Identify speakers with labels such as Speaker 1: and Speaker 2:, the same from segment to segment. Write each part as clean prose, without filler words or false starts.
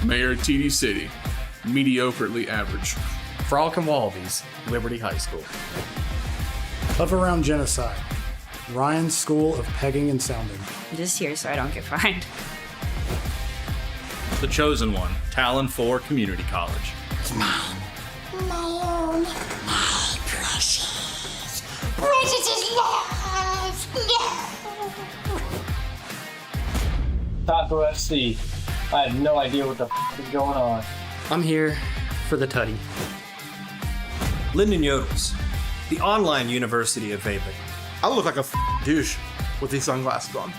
Speaker 1: Mayor TD City, mediocrely average.
Speaker 2: Frolic and Wallabies, Liberty High School.
Speaker 3: Tough Around Genocide, Ryan's School of Pegging and Sounding.
Speaker 4: I'm just here so I don't get fined.
Speaker 5: The Chosen One, Talon 4 Community College.
Speaker 6: My own, my precious is love. No.
Speaker 7: Taco FC. I have no idea what the is going on.
Speaker 2: I'm here for the tutty.
Speaker 8: Linden Yodels, the online university of vaping.
Speaker 9: I look like a douche with these sunglasses on.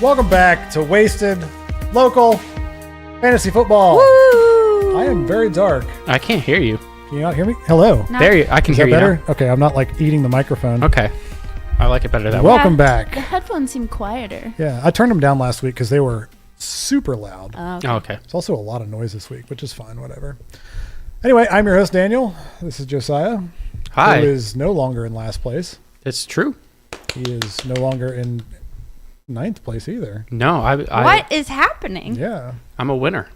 Speaker 3: Welcome back to Wasted Local Fantasy Football.
Speaker 4: Woo!
Speaker 3: I am very dark.
Speaker 10: I can't hear you.
Speaker 3: Can you not hear me? Hello.
Speaker 4: Not-
Speaker 10: There you. I can
Speaker 3: Is
Speaker 10: hear
Speaker 3: that
Speaker 10: you
Speaker 3: better?
Speaker 10: now.
Speaker 3: Okay, I'm not like eating the microphone.
Speaker 10: Okay. I like it better that way.
Speaker 3: Welcome
Speaker 4: The
Speaker 3: back.
Speaker 4: headphones seem quieter.
Speaker 3: Yeah, I turned them down last week because they were super loud.
Speaker 4: Okay.
Speaker 10: Oh, okay.
Speaker 3: There's also a lot of noise this week, which is fine, whatever. Anyway, I'm your host, Daniel. This is Josiah,
Speaker 10: Hi.
Speaker 3: who is no longer in last place.
Speaker 10: It's true.
Speaker 3: He is no longer in ninth place either.
Speaker 10: No,
Speaker 4: What is happening?
Speaker 3: Yeah.
Speaker 10: I'm a winner.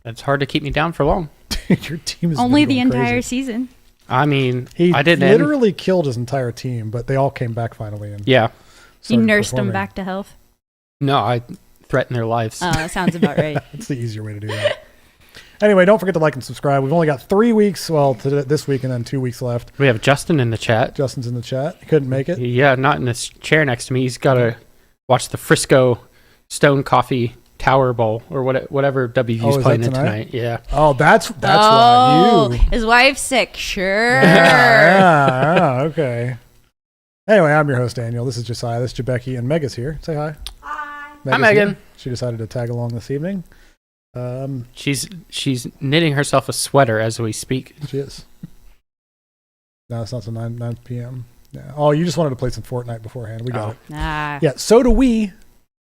Speaker 10: It's hard to keep me down for long.
Speaker 3: Your team is
Speaker 4: Only the entire season.
Speaker 10: I mean,
Speaker 3: He
Speaker 10: I didn't.
Speaker 3: literally killed his entire team, but they all came back finally. And
Speaker 10: Yeah.
Speaker 4: You
Speaker 3: started
Speaker 4: nursed them
Speaker 3: performing.
Speaker 4: back to health.
Speaker 10: No, I threatened their lives.
Speaker 4: That sounds about right.
Speaker 3: That's the easier way to do that. Anyway, don't forget to like and subscribe. We've only got 3 weeks, well, this week and then 2 weeks left.
Speaker 10: We have Justin in the chat.
Speaker 3: Justin's in the chat. He couldn't make it.
Speaker 10: Yeah, not in this chair next to me. He's got to watch the Frisco Stone Coffee Tower Bowl or whatever WVU's
Speaker 3: is
Speaker 10: playing
Speaker 3: that
Speaker 10: in
Speaker 3: tonight?
Speaker 10: tonight. Yeah.
Speaker 3: Oh, that's why you.
Speaker 4: His wife's sick. Sure.
Speaker 3: Yeah, okay. Anyway, I'm your host, Daniel. This is Josiah. This is Jabecky, and Mega's here. Say hi.
Speaker 4: Hi.
Speaker 3: Megan's
Speaker 10: Megan.
Speaker 3: here. She decided to tag along this evening.
Speaker 10: She's knitting herself a sweater as we speak.
Speaker 3: She is. No, it's not till 9 p.m. Yeah. Oh, you just wanted to play some Fortnite beforehand. We got it.
Speaker 4: Nah.
Speaker 3: Yeah, so do we.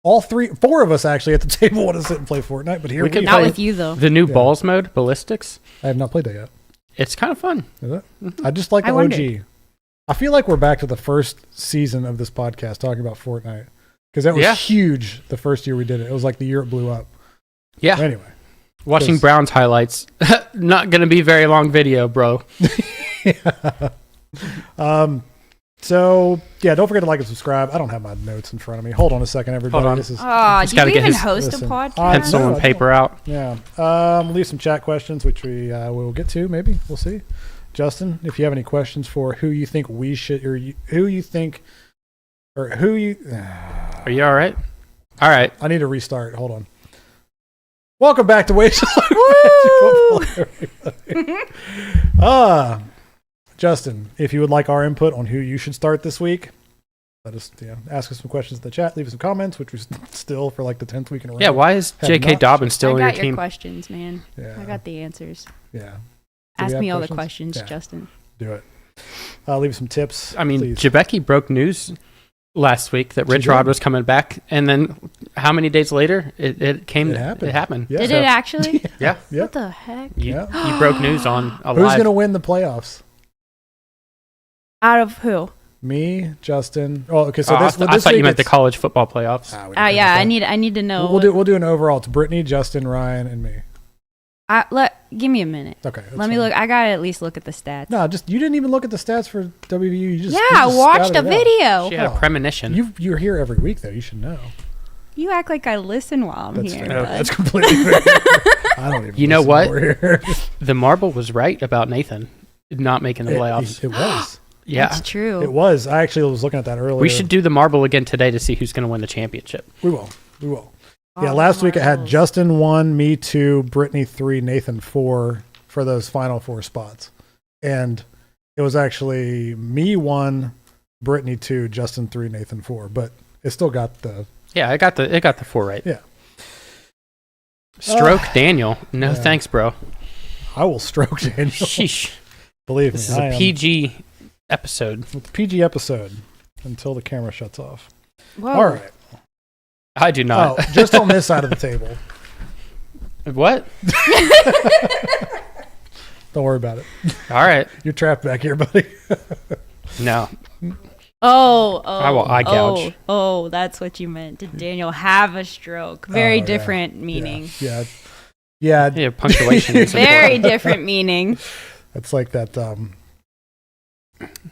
Speaker 3: All 4 of us actually at the table want to sit and play Fortnite, but here
Speaker 10: We
Speaker 3: we
Speaker 10: could
Speaker 3: are.
Speaker 4: Not
Speaker 10: play
Speaker 4: with you though.
Speaker 10: The new
Speaker 3: Yeah.
Speaker 10: balls mode, ballistics.
Speaker 3: I have not played that yet.
Speaker 10: It's kind of fun.
Speaker 3: Is it? I just like the
Speaker 4: I
Speaker 3: OG.
Speaker 4: wondered.
Speaker 3: I feel like we're back to the first season of this podcast talking about Fortnite because that was
Speaker 10: Yeah.
Speaker 3: huge the first year we did it. It was like the year it blew up.
Speaker 10: Yeah.
Speaker 3: Anyway,
Speaker 10: Watching
Speaker 3: Because-
Speaker 10: Browns highlights. Not going to be very long video, bro.
Speaker 3: so yeah, don't forget to like and subscribe. I don't have my notes in front of me. Hold on a second, everybody.
Speaker 10: Hold on.
Speaker 3: This is
Speaker 4: Oh,
Speaker 10: He's
Speaker 4: do
Speaker 10: gotta
Speaker 4: you
Speaker 10: get
Speaker 4: even
Speaker 10: his-
Speaker 4: host
Speaker 3: listen,
Speaker 4: a podcast?
Speaker 3: No,
Speaker 10: Pencil
Speaker 3: I
Speaker 10: and
Speaker 3: don't.
Speaker 10: paper out.
Speaker 3: yeah. Leave some chat questions, which we will get to. Maybe we'll see. Justin, if you have any questions for who you think we should, or who you think, or who you.
Speaker 10: Are you all right? All right.
Speaker 3: I need to restart. Hold on. Welcome back to Wage Justin, if you would like our input on who you should start this week, let us ask us some questions in the chat. Leave us some comments, which we still for like the 10th week in a row.
Speaker 10: Yeah, why is
Speaker 3: Have
Speaker 10: J.K.
Speaker 3: not-
Speaker 10: Dobbins still
Speaker 4: I
Speaker 10: on
Speaker 4: got
Speaker 10: your
Speaker 4: your
Speaker 10: team?
Speaker 4: questions, man.
Speaker 3: Yeah.
Speaker 4: I got the answers.
Speaker 3: Yeah. Do
Speaker 4: Ask
Speaker 3: we
Speaker 4: me
Speaker 3: have
Speaker 4: all the questions,
Speaker 3: Yeah.
Speaker 4: Justin.
Speaker 3: Do it. Leave some tips.
Speaker 10: I mean,
Speaker 3: please.
Speaker 10: Jabecky broke news last week that
Speaker 3: She
Speaker 10: Rich
Speaker 3: did.
Speaker 10: Rod was coming back, and then how many days later it came?
Speaker 3: It happened.
Speaker 10: It happened.
Speaker 3: Yeah.
Speaker 4: Did
Speaker 10: So,
Speaker 4: it actually?
Speaker 10: Yeah.
Speaker 3: Yeah.
Speaker 4: What the heck?
Speaker 10: You broke news on a
Speaker 3: Who's
Speaker 10: live.
Speaker 3: going to win the playoffs?
Speaker 4: Out of who?
Speaker 3: Me, Justin. Oh, okay. So
Speaker 10: Oh,
Speaker 3: this,
Speaker 10: I
Speaker 3: this
Speaker 10: thought
Speaker 3: week
Speaker 10: you meant the
Speaker 3: it's-
Speaker 10: college football playoffs.
Speaker 3: we don't
Speaker 4: Oh
Speaker 3: care
Speaker 4: yeah,
Speaker 3: about
Speaker 4: I need to know.
Speaker 3: We'll do an overall. It's Brittany, Justin, Ryan, and me.
Speaker 4: Give me a minute.
Speaker 3: Okay. that's
Speaker 4: Let me
Speaker 3: fine.
Speaker 4: look. I gotta at least look at the stats.
Speaker 3: No, just you didn't even look at the stats for WVU. You just
Speaker 4: yeah, I watched a
Speaker 3: scouted it out.
Speaker 4: video.
Speaker 10: She had a
Speaker 3: Come on.
Speaker 10: premonition.
Speaker 3: You're here every week, though. You should know.
Speaker 4: You act like I listen while I'm
Speaker 3: That's
Speaker 4: here.
Speaker 3: fair.
Speaker 4: bud.
Speaker 3: That's completely fair. I don't even.
Speaker 10: You know
Speaker 3: listen
Speaker 10: what?
Speaker 3: while we're here.
Speaker 10: The marble was right about Nathan not making the playoffs.
Speaker 3: It was.
Speaker 10: Yeah.
Speaker 4: That's true.
Speaker 3: It was. I actually was looking at that earlier.
Speaker 10: We should do the marble again today to see who's going to win the championship.
Speaker 3: We will. We will.
Speaker 4: Oh,
Speaker 3: Yeah. Last week it had
Speaker 4: marbles.
Speaker 3: Justin 1, me 2, Brittany 3, Nathan 4 for those final 4 spots, and it was actually me 1, Brittany 2, Justin 3, Nathan 4, but it still got the.
Speaker 10: Yeah, it got the 4 right.
Speaker 3: Yeah.
Speaker 10: Stroke Daniel. No
Speaker 3: yeah.
Speaker 10: thanks, bro.
Speaker 3: I will stroke Daniel.
Speaker 10: Sheesh.
Speaker 3: Believe me.
Speaker 10: This is a PG episode.
Speaker 3: It's a PG episode until the camera shuts off.
Speaker 4: Whoa.
Speaker 3: All right.
Speaker 10: I do not.
Speaker 3: Oh, just on this side of the table.
Speaker 10: What?
Speaker 3: Don't worry about it.
Speaker 10: All right.
Speaker 3: You're trapped back here, buddy.
Speaker 10: No.
Speaker 4: I
Speaker 10: will eye gouge.
Speaker 4: Oh, that's what you meant. Did Daniel have a stroke? Very different meaning.
Speaker 3: Yeah.
Speaker 10: Yeah, punctuation is
Speaker 4: Very
Speaker 10: important.
Speaker 4: different meaning.
Speaker 3: It's like that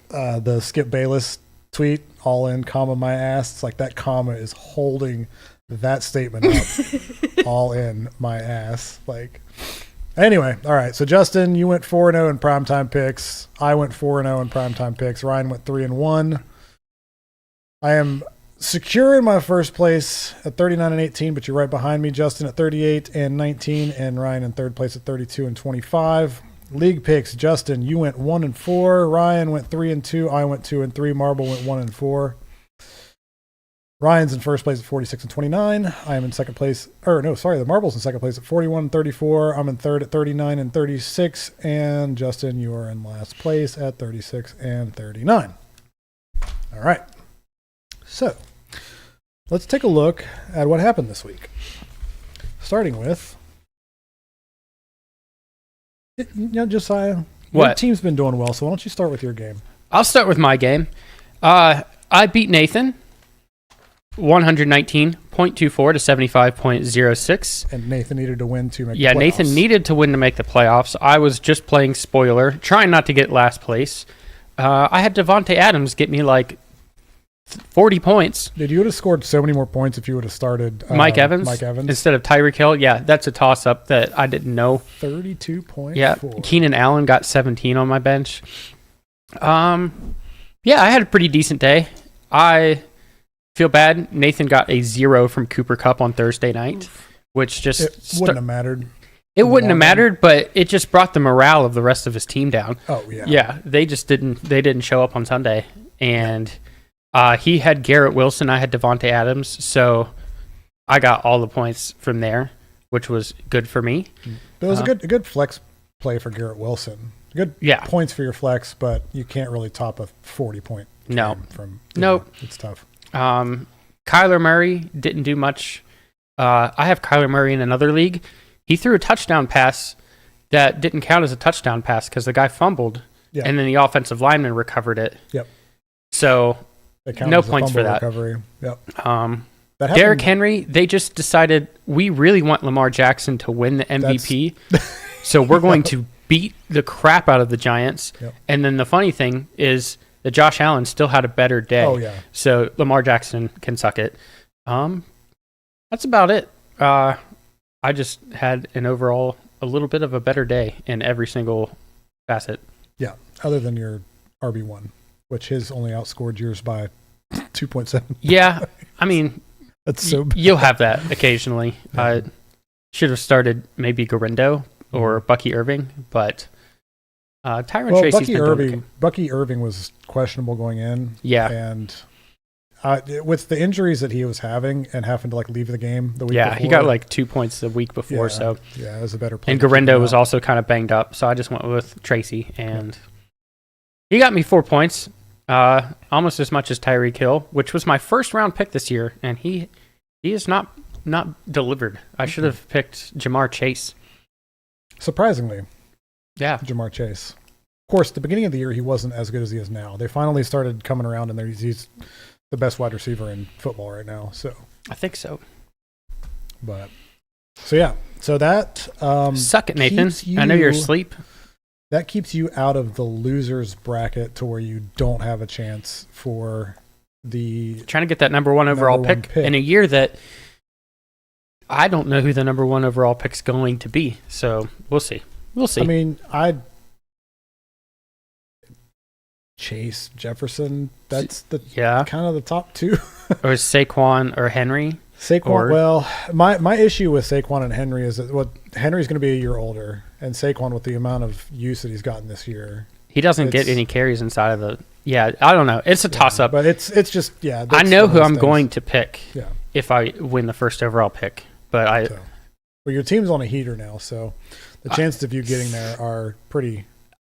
Speaker 3: the Skip Bayless tweet, all in, comma, my ass. It's like that comma is holding that statement up. All in, my ass. Like, anyway, all right. So, Justin, you went 4-0 in primetime picks. I went 4-0 in primetime picks. Ryan went 3-1. I am secure in my first place at 39-18, but you're right behind me, Justin, at 38-19, and Ryan in third place at 32-25. League picks, Justin, you went 1-4. Ryan went 3-2. I went 2-3. Marble went 1-4. Ryan's in first place at 46-29. I am in second place. The Marble's in second place at 41-34. I'm in third at 39-36. And Justin, you are in last place at 36-39. All right. So, let's take a look at what happened this week. Starting with, Josiah,
Speaker 10: what?
Speaker 3: Your team's been doing well, so why don't you start with your game?
Speaker 10: I'll start with my game. I beat Nathan 119.24 to 75.06.
Speaker 3: And Nathan needed to win to make the playoffs.
Speaker 10: Nathan needed to win to make the playoffs. I was just playing spoiler, trying not to get last place. I had Devontae Adams get me like 40 points.
Speaker 3: Dude, you would have scored so many more points if you would have started
Speaker 10: Mike Evans instead of Tyreek Hill. Yeah, that's a toss-up that I didn't know.
Speaker 3: 32.4.
Speaker 10: Yeah, Keenan Allen got 17 on my bench. I had a pretty decent day. I feel bad. Nathan got a 0 from Cooper Kupp on Thursday night, which just...
Speaker 3: It wouldn't have mattered.
Speaker 10: It wouldn't have mattered, but it just brought the morale of the rest of his team down.
Speaker 3: Oh, yeah.
Speaker 10: Yeah, they didn't show up on Sunday, and... he had Garrett Wilson. I had Devontae Adams. So I got all the points from there, which was good for me.
Speaker 3: It was a good flex play for Garrett Wilson. Good points for your flex, but you can't really top a 40-point game from...
Speaker 10: Nope.
Speaker 3: It's tough.
Speaker 10: Kyler Murray didn't do much. I have Kyler Murray in another league. He threw a touchdown pass that didn't count as a touchdown pass because the guy fumbled, and then the offensive lineman recovered it.
Speaker 3: Yep.
Speaker 10: So... no points for that.
Speaker 3: Recovery. Yep.
Speaker 10: Derrick Henry, they just decided we really want Lamar Jackson to win the MVP. So we're going to beat the crap out of the Giants.
Speaker 3: Yep.
Speaker 10: And then the funny thing is that Josh Allen still had a better day.
Speaker 3: Oh, yeah.
Speaker 10: So Lamar Jackson can suck it. That's about it. I just had an overall a little bit of a better day in every single facet.
Speaker 3: Yeah, other than your RB1. Which his only outscored yours by 2.7.
Speaker 10: Yeah, I mean,
Speaker 3: that's so bad.
Speaker 10: You'll have that occasionally. I should have started maybe Garindo or Bucky Irving, but Tyron Tracy's been doing okay.
Speaker 3: Bucky Irving was questionable going in.
Speaker 10: Yeah,
Speaker 3: and with the injuries that he was having and having to leave the game the week before.
Speaker 10: He got 2 points the week before. So
Speaker 3: it was a better play.
Speaker 10: And Garindo was also kind of banged up, so I just went with Tracy, and he got me 4 points. Almost as much as Tyreek Hill, which was my first round pick this year, and he is not delivered. I should have picked Jamar Chase.
Speaker 3: Surprisingly.
Speaker 10: Yeah.
Speaker 3: Jamar Chase. Of course, the beginning of the year, he wasn't as good as he is now. They finally started coming around, and he's the best wide receiver in football right now. So
Speaker 10: I think so.
Speaker 3: But so that
Speaker 10: suck it, Nathan. I know you're asleep.
Speaker 3: That keeps you out of the losers bracket to where you don't have a chance for the...
Speaker 10: Trying to get that number one overall pick in a year that I don't know who the number one overall pick's going to be. So we'll see.
Speaker 3: I mean, Chase, Jefferson, that's the kind of the top two.
Speaker 10: Or Saquon or Henry.
Speaker 3: Well, my issue with Saquon and Henry is that Henry's going to be a year older, and Saquon with the amount of use that he's gotten this year
Speaker 10: He doesn't get any carries inside of the. Yeah, I don't know. It's a toss up.
Speaker 3: But it's just
Speaker 10: I
Speaker 3: that's
Speaker 10: know
Speaker 3: one of
Speaker 10: who
Speaker 3: those
Speaker 10: I'm
Speaker 3: things.
Speaker 10: going to pick
Speaker 3: Yeah.
Speaker 10: if I win the first overall pick. But
Speaker 3: Well, your team's on a heater now, so the chances of you getting there are pretty.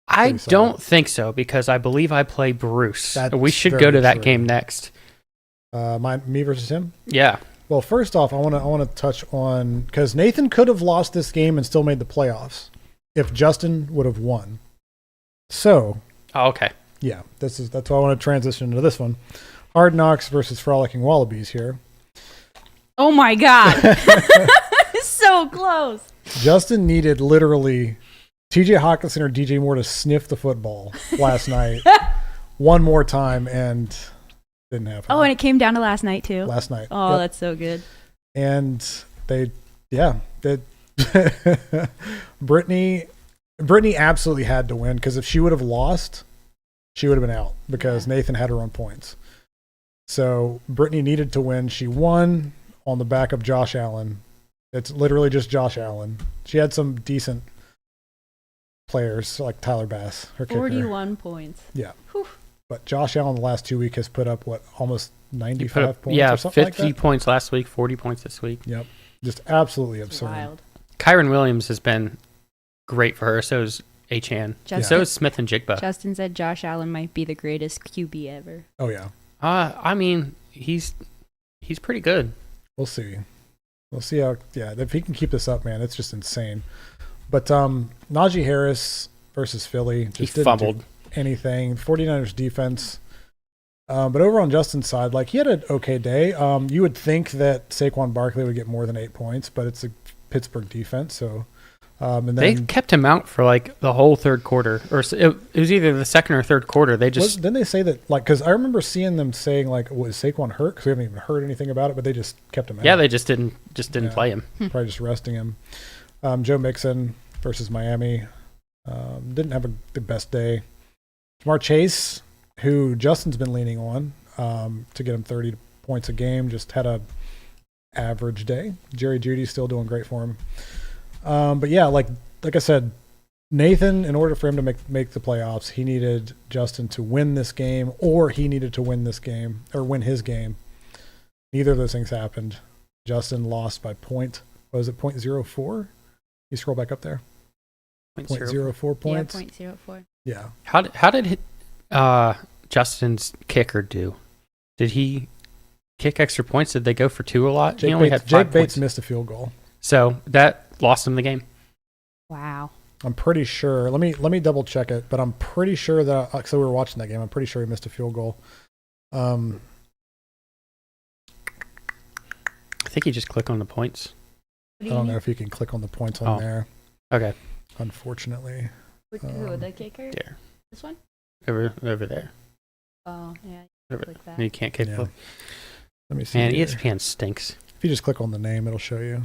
Speaker 10: I
Speaker 3: solid.
Speaker 10: don't think so because I believe I play Bruce.
Speaker 3: That's
Speaker 10: We should
Speaker 3: very
Speaker 10: go to that
Speaker 3: true.
Speaker 10: game next.
Speaker 3: Me versus him.
Speaker 10: Yeah.
Speaker 3: Well, first off, I want to touch on because Nathan could have lost this game and still made the playoffs if Justin would have won. So,
Speaker 10: Okay.
Speaker 3: yeah, that's why I want to transition into this one. Hard Knocks versus Frolicking Wallabies here.
Speaker 4: Oh my God. So close.
Speaker 3: Justin needed literally TJ Hawkinson or DJ Moore to sniff the football last night one more time and didn't happen.
Speaker 4: Oh, and it came down to last night too.
Speaker 3: Last night.
Speaker 4: Oh,
Speaker 3: Yep.
Speaker 4: that's so good.
Speaker 3: And they Brittany absolutely had to win because if she would have lost, she would have been out because Nathan had her own points. So Brittany needed to win. She won on the back of Josh Allen. It's literally just Josh Allen. She had some decent players like Tyler Bass, her kicker.
Speaker 4: 41 points.
Speaker 3: Yeah.
Speaker 4: Whew.
Speaker 3: But Josh Allen the last 2 weeks has put up almost 95 points
Speaker 10: Yeah,
Speaker 3: or something
Speaker 10: 50
Speaker 3: like that.
Speaker 10: points last week, 40 points this week.
Speaker 3: Yep. Just absolutely absurd.
Speaker 4: Wild.
Speaker 10: Kyron Williams has been great for her. So is Achan.
Speaker 4: Justin-
Speaker 10: So is Smith and Jigba.
Speaker 4: Justin said Josh Allen might be the greatest QB ever.
Speaker 3: Oh yeah.
Speaker 10: I mean, he's pretty good.
Speaker 3: We'll see. We'll see how if he can keep this up, man, it's just insane. But Najee Harris versus Philly just didn't
Speaker 10: fumbled.
Speaker 3: do anything. 49ers defense. But over on Justin's side, like he had an okay day. You would think that Saquon Barkley would get more than 8 points, but it's a Pittsburgh defense, so and then
Speaker 10: They kept him out for like the whole third quarter, or it was either the second or third quarter. They just
Speaker 3: didn't they say that like because I remember seeing them saying like was Saquon hurt because we haven't even heard anything about it, but they just kept him out.
Speaker 10: they just didn't play him.
Speaker 3: Probably just resting him. Joe Mixon versus Miami didn't have the best day. Jamar Chase, who Justin's been leaning on to get him 30 points a game, just had a average day. Jerry Jeudy's still doing great for him. But yeah, like I said, Nathan, in order for him to make the playoffs, he needed Justin to win this game, or he needed to win this game or win his game. Neither of those things happened. Justin lost by point. What was it? 0.04? You scroll back up there. 0.04 points.
Speaker 4: Yeah, 0.04.
Speaker 3: Yeah.
Speaker 10: How did Justin's kicker do? Did he kick extra points? Did they go for 2 a lot? He only had 5
Speaker 3: Jake Bates
Speaker 10: points.
Speaker 3: missed a field goal.
Speaker 10: So that lost him the game.
Speaker 4: Wow.
Speaker 3: I'm pretty sure. Let me double check it, but I'm pretty sure that so we were watching that game. I'm pretty sure he missed a field goal.
Speaker 10: I think you just click on the points.
Speaker 3: I don't know if you can click on the points on there.
Speaker 10: Okay.
Speaker 3: Unfortunately.
Speaker 4: Who, the kicker?
Speaker 10: There.
Speaker 4: This one?
Speaker 10: Over there.
Speaker 4: Oh, yeah.
Speaker 10: Over,
Speaker 4: Click that.
Speaker 10: you can't click.
Speaker 3: Yeah. Let me see.
Speaker 10: Man,
Speaker 3: here.
Speaker 10: ESPN stinks.
Speaker 3: If you just click on the name, it'll show you.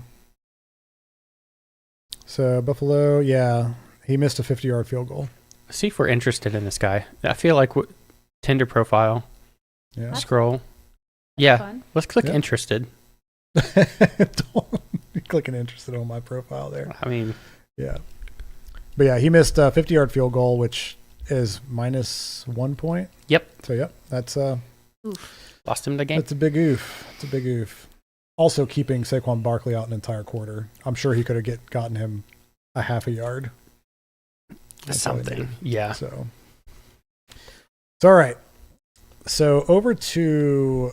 Speaker 3: So Buffalo, yeah, he missed a 50-yard field goal.
Speaker 10: See if we're interested in this guy. I feel like Tinder profile.
Speaker 3: Yeah.
Speaker 10: Scroll. Yeah.
Speaker 4: Fun.
Speaker 10: Let's click
Speaker 3: Yeah.
Speaker 10: interested.
Speaker 3: You're clicking interested on my profile there.
Speaker 10: I mean,
Speaker 3: Yeah. But yeah, he missed a 50-yard field goal, which is minus 1 point.
Speaker 10: Yep.
Speaker 3: So yep, that's
Speaker 10: lost him the game.
Speaker 3: that's a big oof. It's a big oof. Also keeping Saquon Barkley out an entire quarter. I'm sure he could have gotten him a half a yard. That's all he
Speaker 10: Something.
Speaker 3: needed.
Speaker 10: Yeah.
Speaker 3: So it's all right. So over to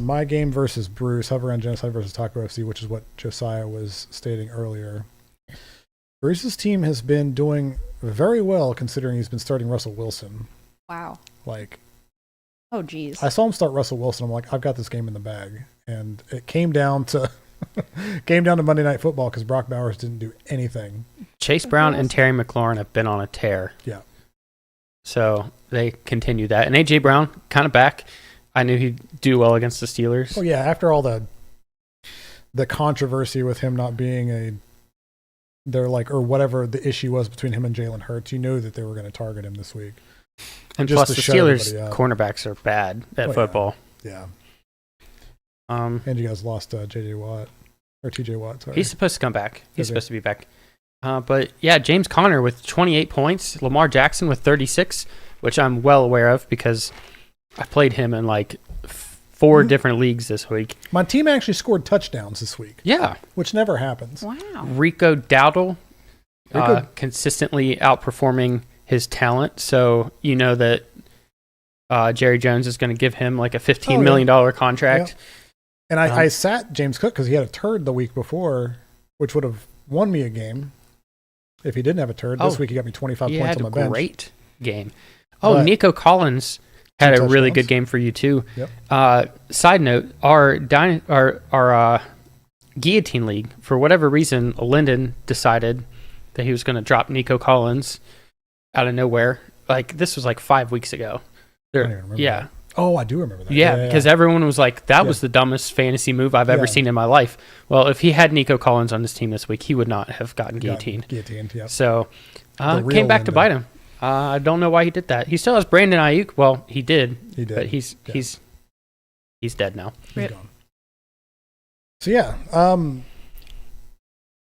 Speaker 3: my game versus Bruce, Hover on Genocide versus Taco FC, which is what Josiah was stating earlier. Bruce's team has been doing very well considering he's been starting Russell Wilson.
Speaker 4: Wow.
Speaker 3: Like,
Speaker 4: Oh, geez.
Speaker 3: I saw him start Russell Wilson. I'm like, I've got this game in the bag. And it came down to Monday Night Football because Brock Bowers didn't do anything.
Speaker 10: Chase Brown and Terry McLaurin have been on a tear.
Speaker 3: Yeah.
Speaker 10: So they continue that. And A.J. Brown, kind of back. I knew he'd do well against the Steelers.
Speaker 3: Oh, yeah. After all the controversy with him not being or whatever the issue was between him and Jalen Hurts, you know that they were going to target him this week.
Speaker 10: And
Speaker 3: just
Speaker 10: plus
Speaker 3: to
Speaker 10: the
Speaker 3: shut
Speaker 10: Steelers
Speaker 3: everybody up.
Speaker 10: cornerbacks are bad at
Speaker 3: yeah.
Speaker 10: football.
Speaker 3: Yeah.
Speaker 10: And
Speaker 3: you guys lost J.J. Watt. Or T.J. Watt, sorry.
Speaker 10: He's supposed to come back. He's
Speaker 3: Is he?
Speaker 10: supposed to be back. But yeah, James Conner with 28 points, Lamar Jackson with 36, which I'm well aware of because I played him in like 4 different leagues this week.
Speaker 3: My team actually scored touchdowns this week.
Speaker 10: Yeah.
Speaker 3: Which never happens.
Speaker 4: Wow.
Speaker 10: Rico Dowdle consistently outperforming his talent. So you know that Jerry Jones is going to give him like a $15 million contract.
Speaker 3: Yeah. And I sat James Cook because he had a turd the week before, which would have won me a game if he didn't have a turd. This week he got me 25 points on my bench.
Speaker 10: He had a great game. Oh, Nico Collins had a really good game for you too.
Speaker 3: Yep.
Speaker 10: Side note: our guillotine league, for whatever reason, Linden decided that he was going to drop Nico Collins out of nowhere. Like this was like 5 weeks ago.
Speaker 3: I don't even remember that. Oh, I do remember that.
Speaker 10: Yeah, because everyone was like, "That was the dumbest fantasy move I've ever seen in my life." Well, if he had Nico Collins on his team this week, he would not have gotten guillotined.
Speaker 3: Yep.
Speaker 10: So came back to bite him. I don't know why he did that. He still has Brandon Ayuk. Well, he did. But he's dead now.
Speaker 3: He's gone. So yeah,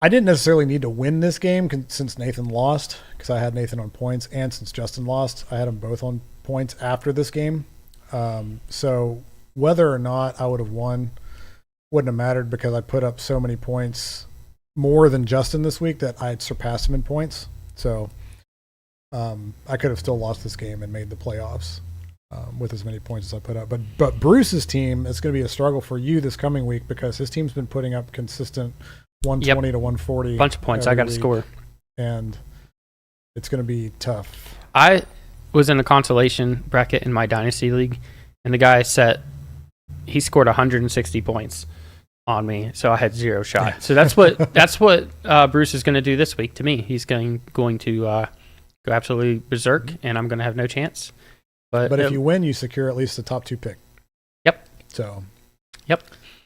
Speaker 3: I didn't necessarily need to win this game since Nathan lost, because I had Nathan on points, and since Justin lost, I had them both on points after this game. So whether or not I would have won wouldn't have mattered because I put up so many points more than Justin this week that I had surpassed him in points. So I could have still lost this game and made the playoffs with as many points as I put up. But Bruce's team, it's going to be a struggle for you this coming week because his team's been putting up consistent 120 to 140.
Speaker 10: Bunch of points I got to score.
Speaker 3: And it's going to be tough.
Speaker 10: I was in a consolation bracket in my dynasty league, and the guy he scored 160 points on me, so I had 0 shot. So that's what Bruce is going to do this week to me. He's going to go absolutely berserk, and I'm going to have no chance. But
Speaker 3: if you win, you secure at least the top 2 pick.
Speaker 10: Yep.
Speaker 3: So.
Speaker 10: Yep.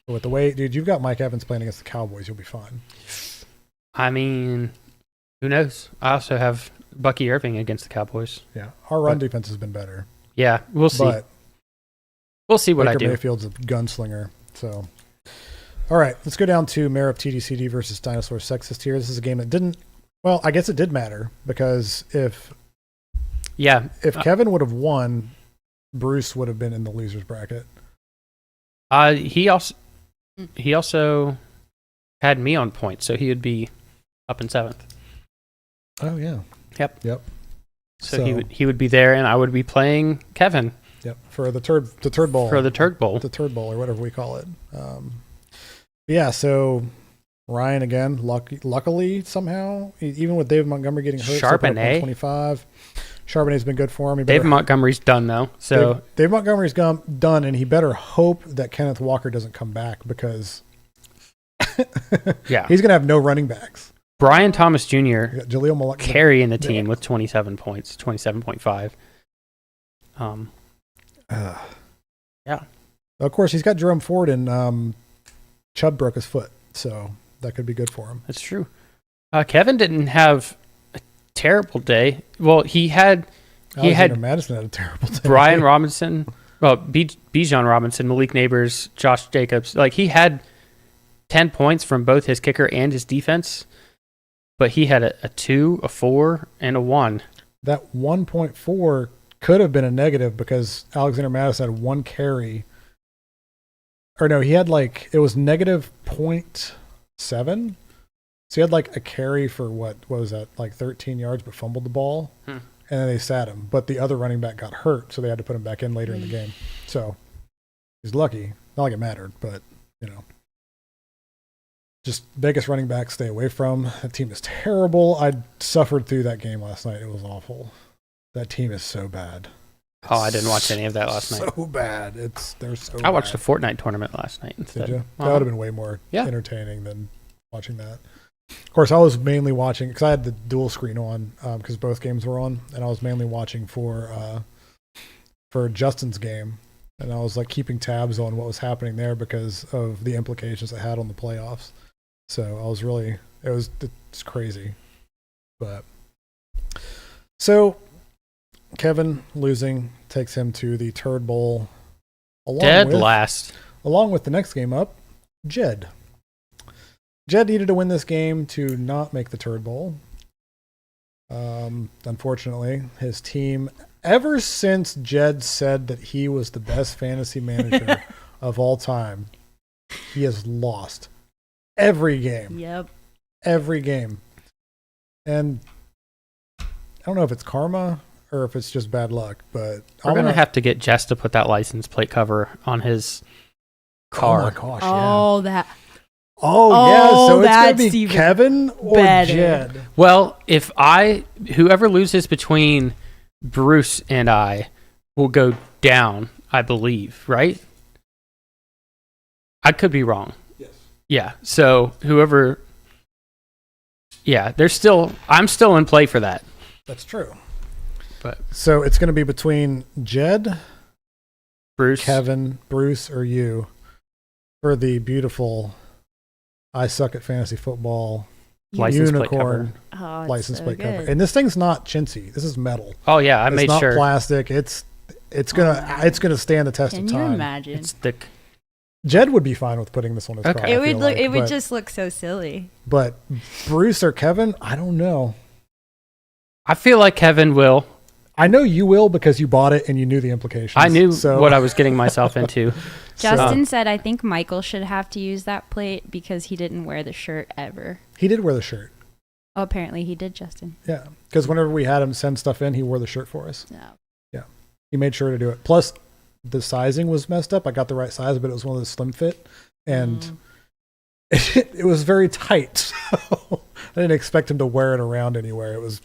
Speaker 3: With the way, dude, you've got Mike Evans playing against the Cowboys, you'll be fine.
Speaker 10: I mean, who knows? I also have Bucky Irving against the Cowboys.
Speaker 3: Yeah, our run defense has been better.
Speaker 10: Yeah, we'll see.
Speaker 3: But
Speaker 10: we'll see what
Speaker 3: Baker
Speaker 10: I do.
Speaker 3: Mayfield's a gunslinger. So, all right, let's go down to Mare of TDCD versus Dinosaur Sexist here. This is a game that didn't. Well, I guess it did matter because if Kevin would have won, Bruce would have been in the losers bracket.
Speaker 10: He also had me on points, so he would be up in 7th.
Speaker 3: Oh yeah.
Speaker 10: Yep.
Speaker 3: So
Speaker 10: he would be there, and I would be playing Kevin.
Speaker 3: Yep. For the turd bowl.
Speaker 10: For the turd bowl.
Speaker 3: The turd bowl, or whatever we call it. Yeah. So Ryan again, luckily somehow, even with David Montgomery getting hurt,
Speaker 10: Charbonnet
Speaker 3: 125. Charbonnet's been good for him.
Speaker 10: David Montgomery's done though, so
Speaker 3: Dave Montgomery's done, and he better hope that Kenneth Walker doesn't come back because he's gonna have no running backs.
Speaker 10: Brian Thomas Jr.
Speaker 3: Jaleel
Speaker 10: carrying the team with 27 points, 27.5. Yeah.
Speaker 3: Of course, he's got Jerome Ford, and Chubb broke his foot, so that could be good for him.
Speaker 10: That's true. Kevin didn't have a terrible day. Well, he had
Speaker 3: Madison had a terrible day.
Speaker 10: Brian Robinson, Bijan Robinson, Malik Neighbors, Josh Jacobs. Like he had 10 points from both his kicker and his defense. But he had a 2, a 4, and a 1.
Speaker 3: That 1.4 could have been a negative because Alexander Madison had 1 carry. Or no, he had it was negative 0.7. So he had a carry for what was that, 13 yards, but fumbled the ball. And then they sat him. But the other running back got hurt, so they had to put him back in later in the game. So he's lucky. Not like it mattered, but, just Vegas running back, stay away from. That team is terrible. I suffered through that game last night. It was awful. That team is so bad.
Speaker 10: Oh, I didn't watch any of that last night.
Speaker 3: So bad. They're so bad.
Speaker 10: I watched the Fortnite tournament last night instead.
Speaker 3: Did you? That would have been way more entertaining than watching that. Of course, I was mainly watching because I had the dual screen on because both games were on, and I was mainly watching for Justin's game, and I was keeping tabs on what was happening there because of the implications it had on the playoffs. So I was it's crazy. But so Kevin losing takes him to the turd bowl.
Speaker 10: Last.
Speaker 3: Along with the next game up, Jed. Jed needed to win this game to not make the turd bowl. Unfortunately, his team, ever since Jed said that he was the best fantasy manager of all time, he has lost every game.
Speaker 4: Yep.
Speaker 3: Every game. And I don't know if it's karma or if it's just bad luck, but
Speaker 10: We're going to have to get Jess to put that license plate cover on his car.
Speaker 3: Oh my gosh,
Speaker 4: Oh, that.
Speaker 3: Oh, yeah, so it's going to
Speaker 4: that's
Speaker 3: be
Speaker 4: even
Speaker 3: Kevin or
Speaker 4: better.
Speaker 3: Jed.
Speaker 10: Well, whoever loses between Bruce and I will go down, I believe, right? I could be wrong.
Speaker 3: Yes.
Speaker 10: Yeah. So whoever, I'm still in play for that.
Speaker 3: That's true.
Speaker 10: But
Speaker 3: So it's going to be between Jed,
Speaker 10: Bruce,
Speaker 3: Kevin, Bruce, or you for the beautiful I Suck at Fantasy Football
Speaker 10: license plate cover.
Speaker 3: unicorn
Speaker 4: Oh, it's
Speaker 3: license
Speaker 4: so
Speaker 3: plate cover.
Speaker 4: good.
Speaker 3: And this thing's not chintzy. This is metal.
Speaker 10: Oh yeah, I
Speaker 3: It's
Speaker 10: made
Speaker 3: not
Speaker 10: sure
Speaker 3: plastic. It's gonna stand the test
Speaker 4: Can
Speaker 3: of
Speaker 4: you
Speaker 3: time.
Speaker 4: imagine?
Speaker 10: it's thick.
Speaker 3: Jed would be fine with putting this on his
Speaker 10: Okay.
Speaker 3: car.
Speaker 4: It
Speaker 3: I
Speaker 4: would
Speaker 3: feel
Speaker 4: look.
Speaker 3: like,
Speaker 4: It would
Speaker 3: but-
Speaker 4: just look so silly.
Speaker 3: But Bruce or Kevin, I don't know.
Speaker 10: I feel like Kevin will.
Speaker 3: I know you will because you bought it and you knew the implications.
Speaker 10: I knew
Speaker 3: so,
Speaker 10: what I was getting myself into.
Speaker 4: Justin said, "I think Michael should have to use that plate because he didn't wear the shirt ever."
Speaker 3: He did wear the shirt.
Speaker 4: Oh, apparently he did, Justin.
Speaker 3: Yeah, because whenever we had him send stuff in, he wore the shirt for us.
Speaker 4: No.
Speaker 3: Yeah, he made sure to do it. Plus, the sizing was messed up. I got the right size, but it was one of those slim fit, and it was very tight. So I didn't expect him to wear it around anywhere. It was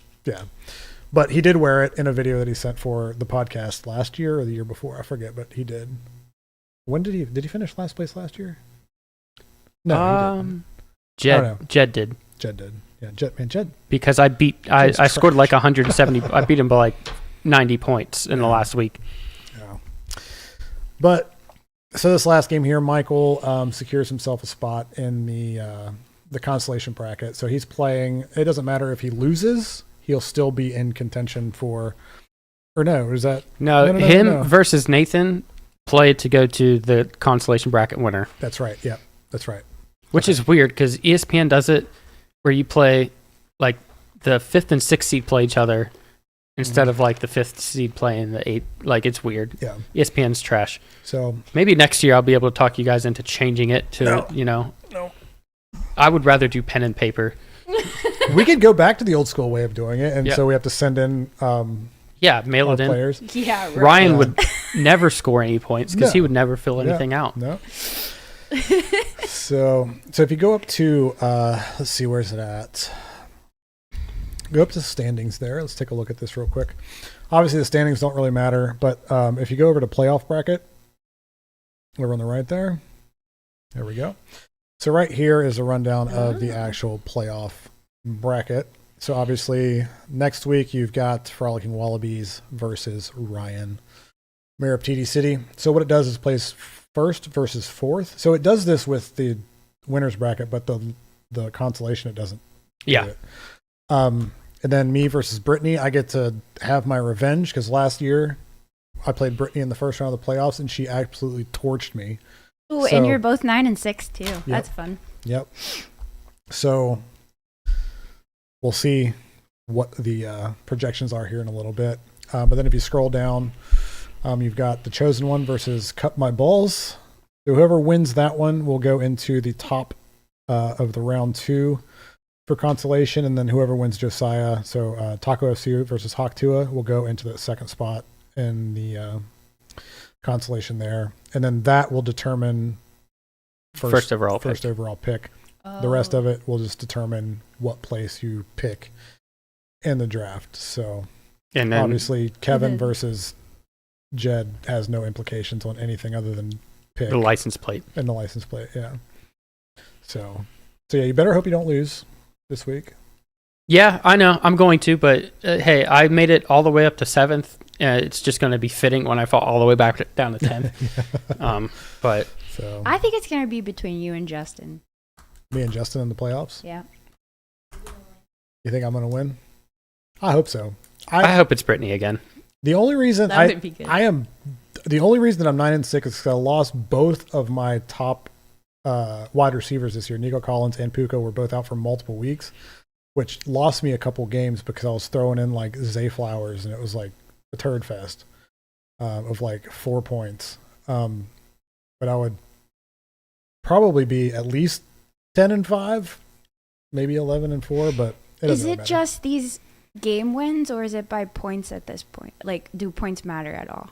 Speaker 3: but he did wear it in a video that he sent for the podcast last year or the year before. I forget, but he did. When did he finish last place last year? No, he didn't.
Speaker 10: Jed did.
Speaker 3: Jed did. Yeah, Jed.
Speaker 10: Because I
Speaker 3: Jed's
Speaker 10: scored like
Speaker 3: trash.
Speaker 10: 170. I beat him by like 90 points in the last week.
Speaker 3: Yeah. But so this last game here, Michael secures himself a spot in the consolation bracket. So he's playing. It doesn't matter if he loses; he'll still be in contention for. Or no, is that
Speaker 10: No, versus Nathan played to go to the consolation bracket winner.
Speaker 3: That's right. Yeah, that's right.
Speaker 10: Which is weird because ESPN does it where you play like the 5th and 6th seed play each other instead of like the 5th seed playing the 8th. Like it's weird.
Speaker 3: Yeah.
Speaker 10: ESPN's trash.
Speaker 3: So
Speaker 10: maybe next year I'll be able to talk you guys into changing it to,
Speaker 3: No.
Speaker 10: I would rather do pen and paper.
Speaker 3: we could go back to the old school way of doing it, and
Speaker 10: Yeah.
Speaker 3: so we have to send in
Speaker 10: mail
Speaker 3: our
Speaker 10: it in.
Speaker 3: players.
Speaker 4: Yeah, right.
Speaker 10: Ryan would never score any points because
Speaker 3: No.
Speaker 10: he would never fill anything out.
Speaker 3: No. So if you go up to let's see, where's it at? Go up to standings there. Let's take a look at this real quick. Obviously the standings don't really matter, but if you go over to playoff bracket, over on the right there we go. So right here is a rundown of the actual playoff bracket. So obviously next week you've got Frolicking Wallabies versus Ryan, Mayor of TD City. So what it does is plays first versus fourth. So it does this with the winners bracket, but the consolation it doesn't.
Speaker 10: Yeah.
Speaker 3: Do it. And then me versus Brittany, I get to have my revenge because last year I played Brittany in the first round of the playoffs and she absolutely torched me.
Speaker 4: Ooh, and you're both 9 and 6 too.
Speaker 3: Yep.
Speaker 4: That's fun.
Speaker 3: Yep. So we'll see what the projections are here in a little bit. But then if you scroll down, you've got the chosen one versus Cut My Balls. So whoever wins that one will go into the top of the round 2 for consolation, and then whoever wins Josiah, so Taco FC versus Hawk Tua, will go into the second spot in the consolation there, and then that will determine
Speaker 10: First overall
Speaker 3: pick. The rest of it will just determine what place you pick in the draft. So,
Speaker 10: and then
Speaker 3: obviously Kevin versus Jed has no implications on anything other than pick
Speaker 10: the license plate.
Speaker 3: and the license plate. Yeah. So yeah, you better hope you don't lose this week.
Speaker 10: Yeah, I know. I'm going to, but hey, I made it all the way up to 7th. It's just going to be fitting when I fall all the way back down to 10th. But
Speaker 3: so
Speaker 4: I think it's going to be between you and Justin.
Speaker 3: me and Justin in the playoffs.
Speaker 4: Yeah.
Speaker 3: You think I'm going to win? I hope so.
Speaker 10: I hope it's Brittany again.
Speaker 3: The only reason
Speaker 4: That would be good.
Speaker 3: the only reason that I'm 9 and 6 is because I lost both of my top wide receivers this year. Nico Collins and Puka were both out for multiple weeks. which lost me a couple games because I was throwing in like Zayflowers and it was like a turd fest of like 4 points. But I would probably be at least 10-5, maybe 11-4. But
Speaker 4: is it just these game wins, or is it by points at this point? Like, do points matter at all?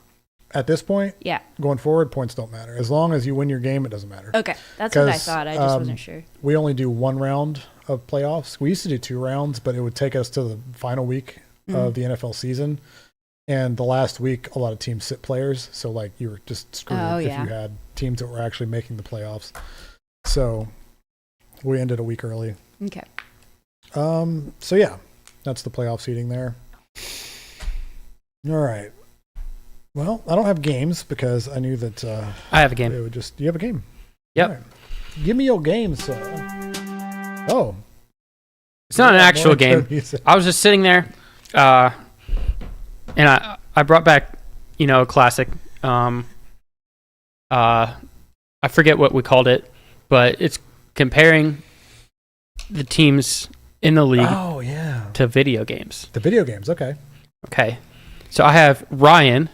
Speaker 3: At this point,
Speaker 4: yeah.
Speaker 3: Going forward, points don't matter. As long as you win your game, it doesn't matter.
Speaker 4: Okay, that's what I thought. I just wasn't sure.
Speaker 3: We only do 1 round of playoffs. We used to do 2 rounds, but it would take us to the final week of the NFL season. And the last week, a lot of teams sit players. So, like, you were just screwed if you had teams that were actually making the playoffs. So, we ended a week early.
Speaker 4: Okay.
Speaker 3: So, yeah, that's the playoff seeding there. All right. Well, I don't have games because I knew that
Speaker 10: I have a game.
Speaker 3: It would just, you have a game?
Speaker 10: Yep.
Speaker 3: Right. Give me your games. Oh.
Speaker 10: It's not an actual game. I was just sitting there, and I brought back, a classic. I forget what we called it, but it's comparing the teams in the league to video games.
Speaker 3: The video games, okay.
Speaker 10: Okay. So I have Ryan,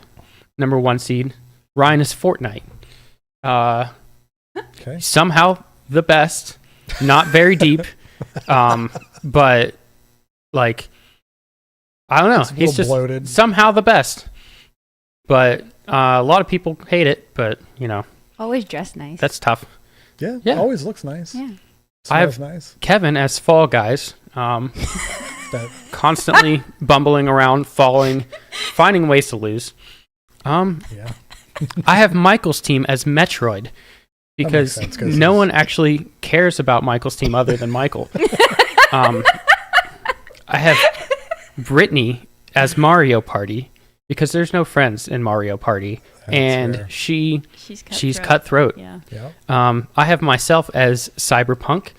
Speaker 10: number 1 seed. Ryan is Fortnite.
Speaker 3: Okay.
Speaker 10: Somehow the best. Not very deep. But like, I don't know. He's just
Speaker 3: bloated.
Speaker 10: Somehow the best. But a lot of people hate it, but
Speaker 4: always dressed nice.
Speaker 10: That's tough.
Speaker 3: Yeah. Always looks nice.
Speaker 4: Yeah.
Speaker 10: I have
Speaker 3: nice.
Speaker 10: Kevin as Fall Guys. Constantly bumbling around, falling, finding ways to lose.
Speaker 3: Yeah.
Speaker 10: I have Michael's team as Metroid because no one actually cares about Michael's team other than Michael. I have Brittany as Mario Party because there's no friends in Mario Party. That's and fair. She's cutthroat.
Speaker 4: Yeah.
Speaker 10: I have myself as Cyberpunk.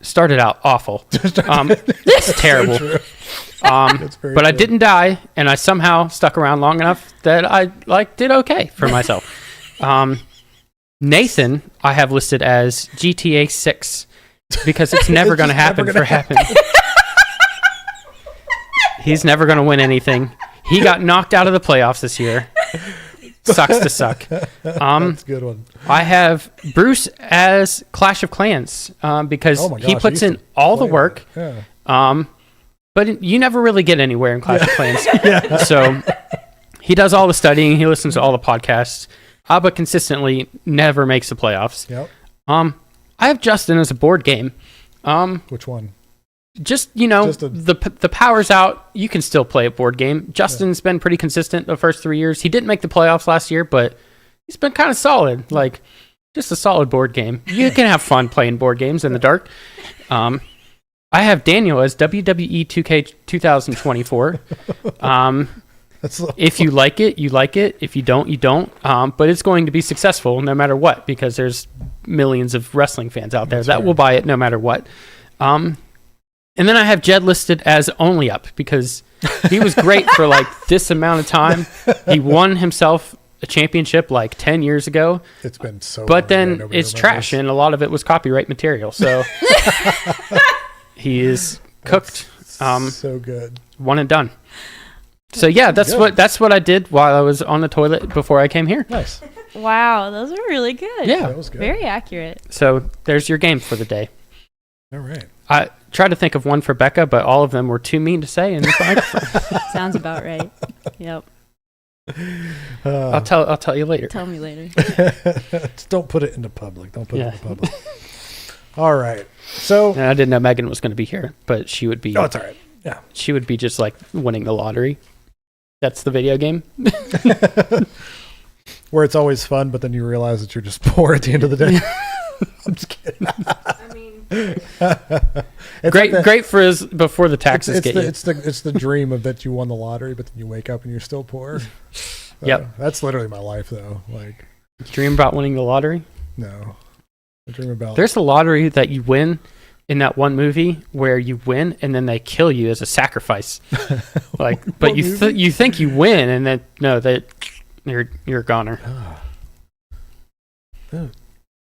Speaker 10: Started out awful. It's terrible. But I didn't die, and I somehow stuck around long enough that I did okay for myself. Nathan, I have listed as GTA 6 because it's never going to happen for him. He's never going to win anything. He got knocked out of the playoffs this year. Sucks to suck.
Speaker 3: That's a good one.
Speaker 10: I have Bruce as Clash of Clans because he puts in all the work.
Speaker 3: Yeah.
Speaker 10: But you never really get anywhere in Clash of Clans. So he does all the studying. He listens to all the podcasts, but consistently never makes the playoffs.
Speaker 3: Yep.
Speaker 10: I have Justin as a board game.
Speaker 3: Which one?
Speaker 10: Just the power's out. You can still play a board game. Justin's been pretty consistent the first 3 years. He didn't make the playoffs last year, but he's been kind of solid. Like just a solid board game. You can have fun playing board games in the dark. I have Daniel as WWE 2K 2024. If you like it, you like it. If you don't, you don't. But it's going to be successful no matter what because there's millions of wrestling fans out there that will buy it no matter what. And then I have Jed listed as Only Up because he was great for this amount of time. He won himself a championship 10 years ago.
Speaker 3: It's been so
Speaker 10: But then it's trash and a lot of it was copyright material. So he is cooked.
Speaker 3: So good.
Speaker 10: One and done. So yeah, that's what I did while I was on the toilet before I came here.
Speaker 3: Nice.
Speaker 4: Wow, those are really good.
Speaker 10: Yeah.
Speaker 3: That was good.
Speaker 4: Very accurate.
Speaker 10: So there's your game for the day.
Speaker 3: All right.
Speaker 10: I tried to think of one for Becca, but all of them were too mean to say. And
Speaker 4: sounds about right. Yep.
Speaker 10: I'll tell you later.
Speaker 4: Tell me later.
Speaker 3: Just don't put it into public. Don't put it into public. All right. So
Speaker 10: I didn't know Megan was going to be here, but she would be.
Speaker 3: Oh, it's all right. Yeah.
Speaker 10: She would be just winning the lottery. That's the video game.
Speaker 3: Where it's always fun, but then you realize that you're just poor at the end of the day. I'm just kidding.
Speaker 4: I mean,
Speaker 10: great for before the taxes get you.
Speaker 3: It's the dream of that you won the lottery, but then you wake up and you're still poor.
Speaker 10: Yep.
Speaker 3: That's literally my life, though.
Speaker 10: Dream about winning the lottery?
Speaker 3: No. I dream about.
Speaker 10: There's a lottery that you win in that one movie where you win and then they kill you as a sacrifice. But you think you win and then no, you're a goner.
Speaker 3: Yeah.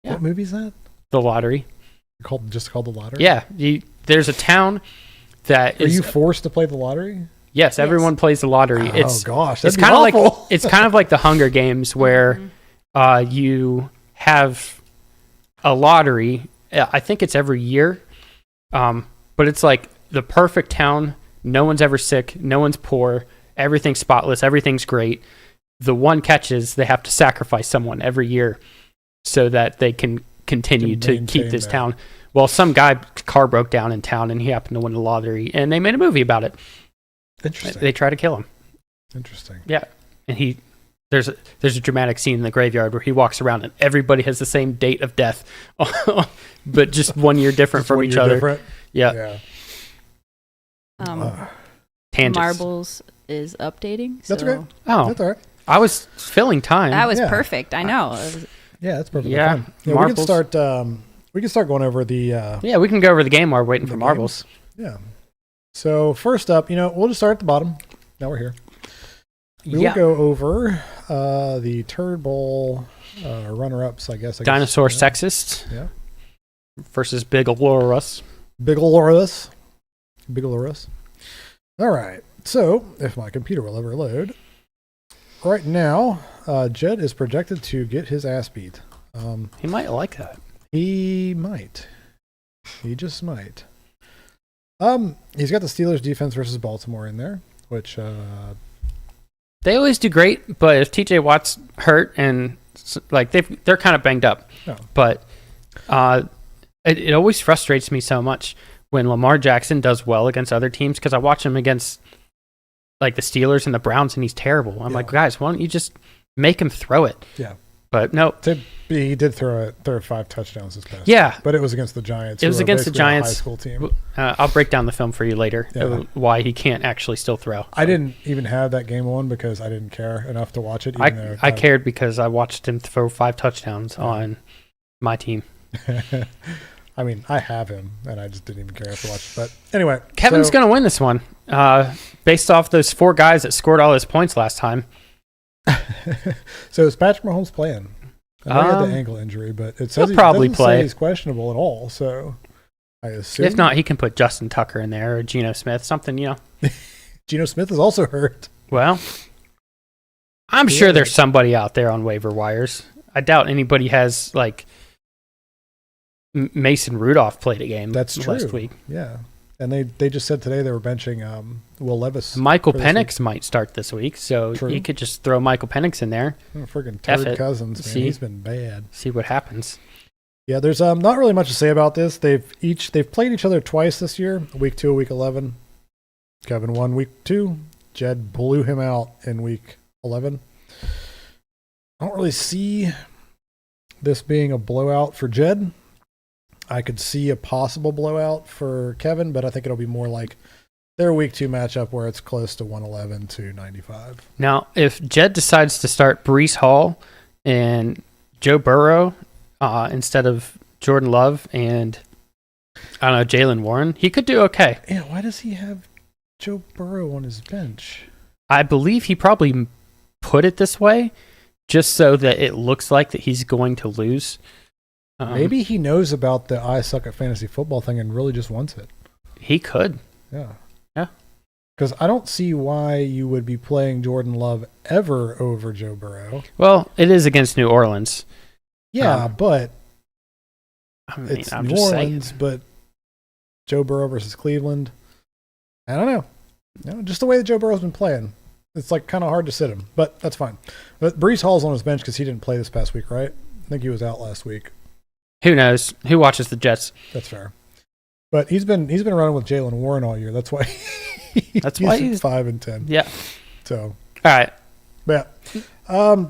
Speaker 3: What movie is that?
Speaker 10: The Lottery.
Speaker 3: Called the lottery?
Speaker 10: Yeah, there's a town that
Speaker 3: Are you forced to play the lottery?
Speaker 10: Yes, everyone plays the lottery.
Speaker 3: Oh gosh, that'd
Speaker 10: it's
Speaker 3: be
Speaker 10: kind of like
Speaker 3: awful.
Speaker 10: it's kind of like the Hunger Games where you have a lottery. I think it's every year, but it's like the perfect town. No one's ever sick. No one's poor. Everything's spotless. Everything's great. The one catch is they have to sacrifice someone every year so that they can continue to keep this town. Well, some guy car broke down in town and he happened to win the lottery, and they made a movie about it.
Speaker 3: Interesting.
Speaker 10: They try to kill him.
Speaker 3: Interesting.
Speaker 10: Yeah, and there's a dramatic scene in the graveyard where he walks around and everybody has the same date of death, but just 1 year different from each other.
Speaker 3: Different?
Speaker 10: Yeah. Tangents.
Speaker 4: Marbles is updating.
Speaker 3: That's
Speaker 4: so
Speaker 3: okay.
Speaker 10: Oh,
Speaker 3: That's all right.
Speaker 10: I was filling time.
Speaker 4: That was
Speaker 3: Yeah.
Speaker 4: perfect. I know.
Speaker 3: Yeah, that's perfect.
Speaker 10: Yeah,
Speaker 3: Fine. Yeah,
Speaker 10: marbles.
Speaker 3: We can start going over the.
Speaker 10: Yeah, we can go over the game while we're waiting for marbles.
Speaker 3: Yeah. So first up, we'll just start at the bottom. Now we're here. We will go over the Turd Bowl runner-ups, I guess.
Speaker 10: Dinosaur Sexists.
Speaker 3: Yeah.
Speaker 10: Versus Bigalorus.
Speaker 3: Bigalorus. All right. So if my computer will ever load, right now, Jed is projected to get his ass beat.
Speaker 10: He might like that.
Speaker 3: He might. He just might. He's got the Steelers defense versus Baltimore in there, which
Speaker 10: they always do great, but if TJ Watt's hurt and like they're kind of banged up, but it always frustrates me so much when Lamar Jackson does well against other teams because I watch him against like the Steelers and the Browns and he's terrible. I'm like, guys, why don't you just make him throw it?
Speaker 3: Yeah.
Speaker 10: But no,
Speaker 3: he did throw 5 touchdowns this past.
Speaker 10: Yeah,
Speaker 3: but it was against the Giants.
Speaker 10: It was against the Giants.
Speaker 3: High school team.
Speaker 10: I'll break down the film for you later. Why he can't actually still throw. So.
Speaker 3: I didn't even have that game on because I didn't care enough to watch it.
Speaker 10: I cared because I watched him throw 5 touchdowns on my team.
Speaker 3: I mean, I have him, and I just didn't even care enough to watch it. But anyway,
Speaker 10: Kevin's going to win this one based off those 4 guys that scored all his points last time.
Speaker 3: So is Patrick Mahomes playing? I know he had the ankle injury, but it says
Speaker 10: he'll probably play.
Speaker 3: Say he's questionable at all. So I assume
Speaker 10: if not, he can put Justin Tucker in there or Geno Smith, something.
Speaker 3: Geno Smith is also hurt.
Speaker 10: Well, I'm sure there's somebody out there on waiver wires. I doubt anybody has like Mason Rudolph played a game.
Speaker 3: That's true.
Speaker 10: Last week.
Speaker 3: Yeah. And they just said today they were benching Will Levis.
Speaker 10: Michael Penix might start this week, so
Speaker 3: True.
Speaker 10: you could just throw Michael Penix in there.
Speaker 3: Friggin' Turd Cousins, man.
Speaker 10: See?
Speaker 3: He's been bad.
Speaker 10: See what happens.
Speaker 3: Yeah, there's not really much to say about this. They've played each other twice this year, week 2, week 11. Kevin won week 2. Jed blew him out in week 11. I don't really see this being a blowout for Jed. I could see a possible blowout for Kevin, but I think it'll be more like their week 2 matchup where it's close to 111 to 95.
Speaker 10: Now, if Jed decides to start Breece Hall and Joe Burrow instead of Jordan Love and, I don't know, Jalen Warren, he could do okay.
Speaker 3: Yeah, why does he have Joe Burrow on his bench?
Speaker 10: I believe he probably put it this way just so that it looks like that he's going to lose.
Speaker 3: Maybe he knows about the I suck at fantasy football thing and really just wants it.
Speaker 10: He could.
Speaker 3: Yeah.
Speaker 10: Yeah.
Speaker 3: Because I don't see why you would be playing Jordan Love ever over Joe Burrow.
Speaker 10: Well, it is against New Orleans.
Speaker 3: Yeah, but
Speaker 10: it's
Speaker 3: New Orleans, but Joe Burrow versus Cleveland. I don't know. Just the way that Joe Burrow's been playing. It's like kind of hard to sit him, but that's fine. But Breece Hall's on his bench because he didn't play this past week, right? I think he was out last week.
Speaker 10: Who knows? Who watches the Jets?
Speaker 3: That's fair. But he's been running with Jalen Warren all year. That's why he's 5-10.
Speaker 10: Yeah.
Speaker 3: So
Speaker 10: all right.
Speaker 3: But yeah.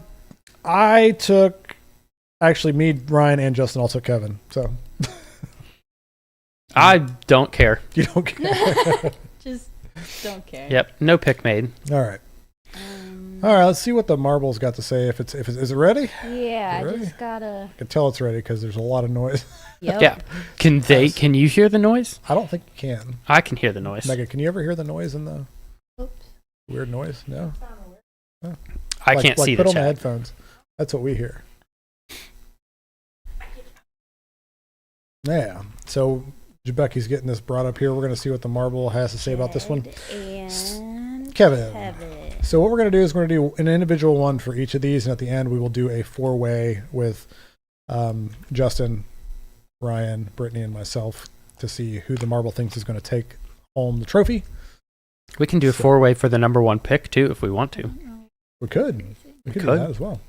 Speaker 3: I took me, Ryan, and Justin all took Kevin. So
Speaker 10: I don't care.
Speaker 3: You don't care.
Speaker 4: Just don't care.
Speaker 10: Yep. No pick made.
Speaker 3: All right. All right, let's see what the marbles got to say. Is it ready?
Speaker 4: Yeah,
Speaker 3: Ready?
Speaker 4: I just gotta.
Speaker 3: I can tell it's ready because there's a lot of noise.
Speaker 4: Yep.
Speaker 10: Yeah. Can you hear the noise?
Speaker 3: I don't think you can.
Speaker 10: I can hear the noise.
Speaker 3: Megan, can you ever hear the noise in the
Speaker 4: Oops.
Speaker 3: weird noise? No. Oh.
Speaker 10: I can't see
Speaker 3: put
Speaker 10: the
Speaker 3: on the
Speaker 10: chat.
Speaker 3: headphones. That's what we hear. Yeah. So Jabecky's getting this brought up here. We're going to see what the marble has to say about this one.
Speaker 4: And
Speaker 3: Kevin. So what we're going to do is we're going to do an individual one for each of these, and at the end we will do a 4-way with Justin, Ryan, Brittany, and myself to see who the marble thinks is going to take home the trophy.
Speaker 10: We can do a 4-way for the number 1 pick too if we want to.
Speaker 3: We could. We could do that as well.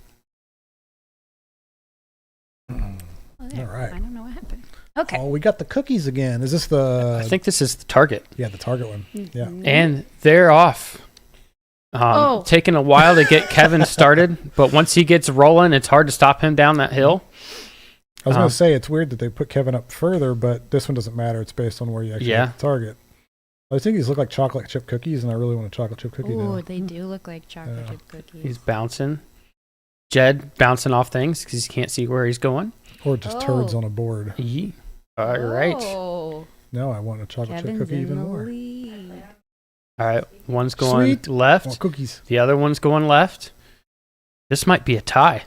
Speaker 3: All right.
Speaker 4: I don't know what happened. Okay.
Speaker 3: Oh, we got the cookies again. Is this the...
Speaker 10: I think this is the target.
Speaker 3: Yeah, the target one. Yeah.
Speaker 10: And they're off. Taking a while to get Kevin started, but once he gets rolling, it's hard to stop him down that hill.
Speaker 3: I was going to say, it's weird that they put Kevin up further, but this one doesn't matter. It's based on where you actually hit the target. I think these look like chocolate chip cookies, and I really want a chocolate chip cookie now.
Speaker 4: Oh, they do look like chocolate chip cookies.
Speaker 10: He's bouncing. Jed bouncing off things because he can't see where he's going.
Speaker 3: Or just turds on a board.
Speaker 10: Yeah. All right.
Speaker 3: No, I want a chocolate chip cookie even more.
Speaker 10: All right. One's going left.
Speaker 3: More cookies.
Speaker 10: The other one's going left. This might be a tie.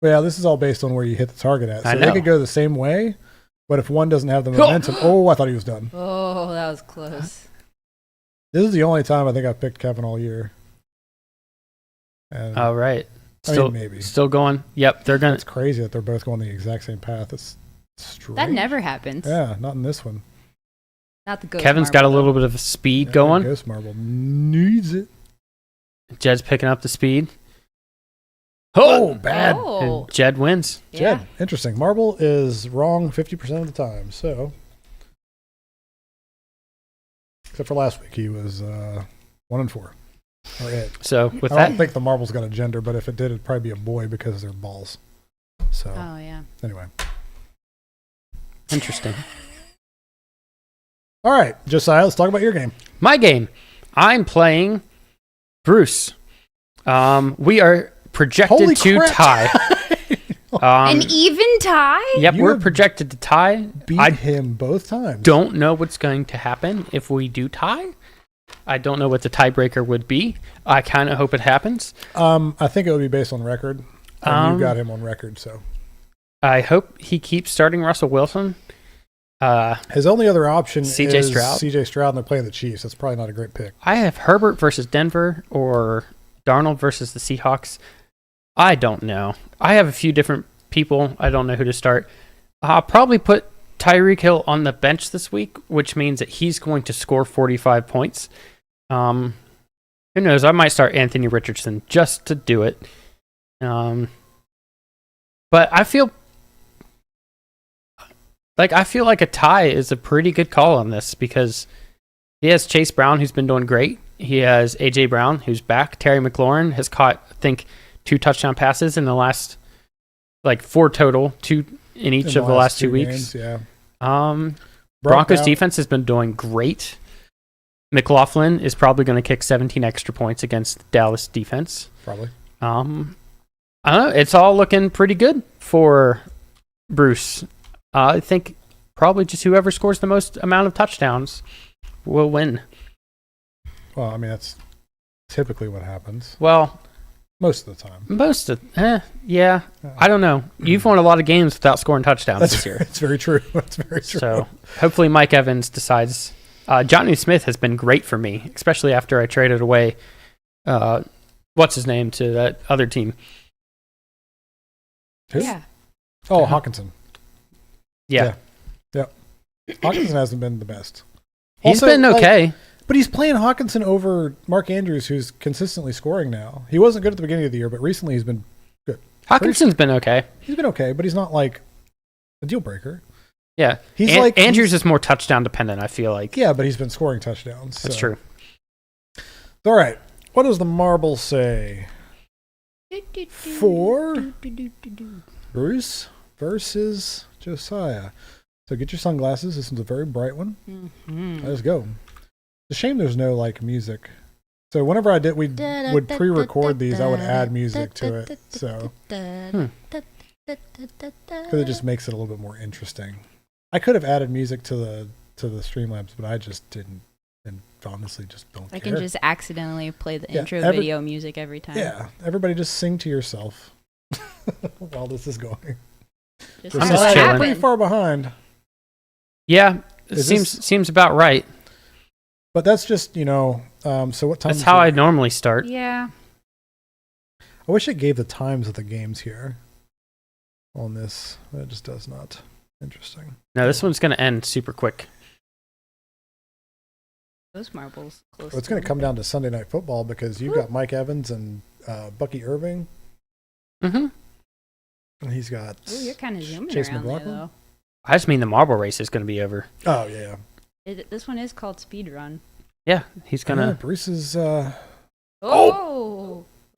Speaker 3: Well, this is all based on where you hit the target at. So
Speaker 10: I know.
Speaker 3: they could go the same way, but if one doesn't have the momentum... I thought he was done.
Speaker 4: Oh, that was close.
Speaker 3: This is the only time I think I've picked Kevin all year. And
Speaker 10: all right.
Speaker 3: Maybe.
Speaker 10: Still going. Yep, they're going to...
Speaker 3: It's crazy that they're both going the exact same path. It's strange.
Speaker 4: That never happens.
Speaker 3: Yeah, not in this one.
Speaker 4: Not the ghost
Speaker 10: Kevin's got a little bit of speed going.
Speaker 3: Ghost marble needs it.
Speaker 10: Jed's picking up the speed.
Speaker 3: Oh, bad.
Speaker 10: And Jed wins.
Speaker 3: Jed, interesting. Marble is wrong 50% of the time. So, except for last week, he was 1-4. Or it.
Speaker 10: So with
Speaker 3: I
Speaker 10: that,
Speaker 3: don't think the marble's got a gender, but if it did, it'd probably be a boy because they're balls. So,
Speaker 4: oh yeah.
Speaker 3: Anyway,
Speaker 10: interesting.
Speaker 3: All right, Josiah, let's talk about your game.
Speaker 10: My game. I'm playing Bruce. We are projected to tie.
Speaker 4: An even tie?
Speaker 10: Yep, we're projected to tie.
Speaker 3: Beat him both times.
Speaker 10: Don't know what's going to happen if we do tie. I don't know what the tiebreaker would be. I kind of hope it happens.
Speaker 3: I think it would be based on record. And you got him on record, so.
Speaker 10: I hope he keeps starting Russell Wilson.
Speaker 3: His only other option
Speaker 10: CJ
Speaker 3: is
Speaker 10: Stroud.
Speaker 3: CJ Stroud, and they're playing the Chiefs. That's probably not a great pick.
Speaker 10: I have Herbert versus Denver or Darnold versus the Seahawks. I don't know. I have a few different people. I don't know who to start. I'll probably put Tyreek Hill on the bench this week, which means that he's going to score 45 points. Who knows? I might start Anthony Richardson just to do it. But I feel like a tie is a pretty good call on this because he has Chase Brown, who's been doing great. He has A.J. Brown, who's back. Terry McLaurin has caught, I think, 2 touchdown passes in the last, 4 total, 2 in each of the last 2 weeks.
Speaker 3: Games, yeah.
Speaker 10: Broncos defense has been doing great. McLaughlin is probably going to kick 17 extra points against the Dallas defense.
Speaker 3: Probably.
Speaker 10: I don't know. It's all looking pretty good for Bruce. I think probably just whoever scores the most amount of touchdowns will win.
Speaker 3: Well, I mean, that's typically what happens.
Speaker 10: Well,
Speaker 3: most of the time.
Speaker 10: Yeah. I don't know. You've won a lot of games without scoring touchdowns this year.
Speaker 3: That's very true. That's very true.
Speaker 10: So hopefully Mike Evans decides. Johnny Smith has been great for me, especially after I traded away, what's his name, to that other team.
Speaker 3: Who?
Speaker 4: Yeah.
Speaker 3: Oh, Hawkinson.
Speaker 10: Yeah.
Speaker 3: Hawkinson hasn't been the best.
Speaker 10: He's been okay.
Speaker 3: But he's playing Hawkinson over Mark Andrews, who's consistently scoring now. He wasn't good at the beginning of the year, but recently he's been good.
Speaker 10: Hawkinson's been okay.
Speaker 3: He's been okay, but he's not like a deal breaker.
Speaker 10: Yeah. Andrews is more touchdown dependent, I feel like.
Speaker 3: Yeah, but he's been scoring touchdowns.
Speaker 10: That's true.
Speaker 3: All right. What does the marble say? For Bruce versus Josiah. So get your sunglasses. This one's a very bright one. Mm-hmm. Let's go. It's a shame there's no music. So whenever we would pre-record these, I would add music to it. So because it just makes it a little bit more interesting. I could have added music to the Streamlabs, but I just didn't, and honestly just don't care.
Speaker 4: I can just accidentally play the intro video music every time.
Speaker 3: Yeah, everybody just sing to yourself while this is going.
Speaker 10: I'm just chilling.
Speaker 3: Pretty far behind.
Speaker 10: Yeah, it
Speaker 3: Is
Speaker 10: seems about right.
Speaker 3: But that's just, so what time?
Speaker 10: That's how I normally start.
Speaker 4: Yeah.
Speaker 3: I wish it gave the times of the games here on this. It just does not. Interesting.
Speaker 10: No, this one's going to end super quick.
Speaker 4: Those marbles. Close
Speaker 3: Well, it's going to come down to Sunday Night Football because you've got Mike Evans and Bucky Irving.
Speaker 10: Mm-hmm.
Speaker 3: And he's got
Speaker 4: Ooh, you're kind of zooming
Speaker 3: Chase
Speaker 4: around there,
Speaker 3: McLaughlin?
Speaker 4: though.
Speaker 10: I just mean the marble race is going to be over.
Speaker 3: Oh, yeah.
Speaker 4: This one is called Speed Run.
Speaker 10: Yeah, he's going to...
Speaker 3: Bruce is...
Speaker 4: Oh!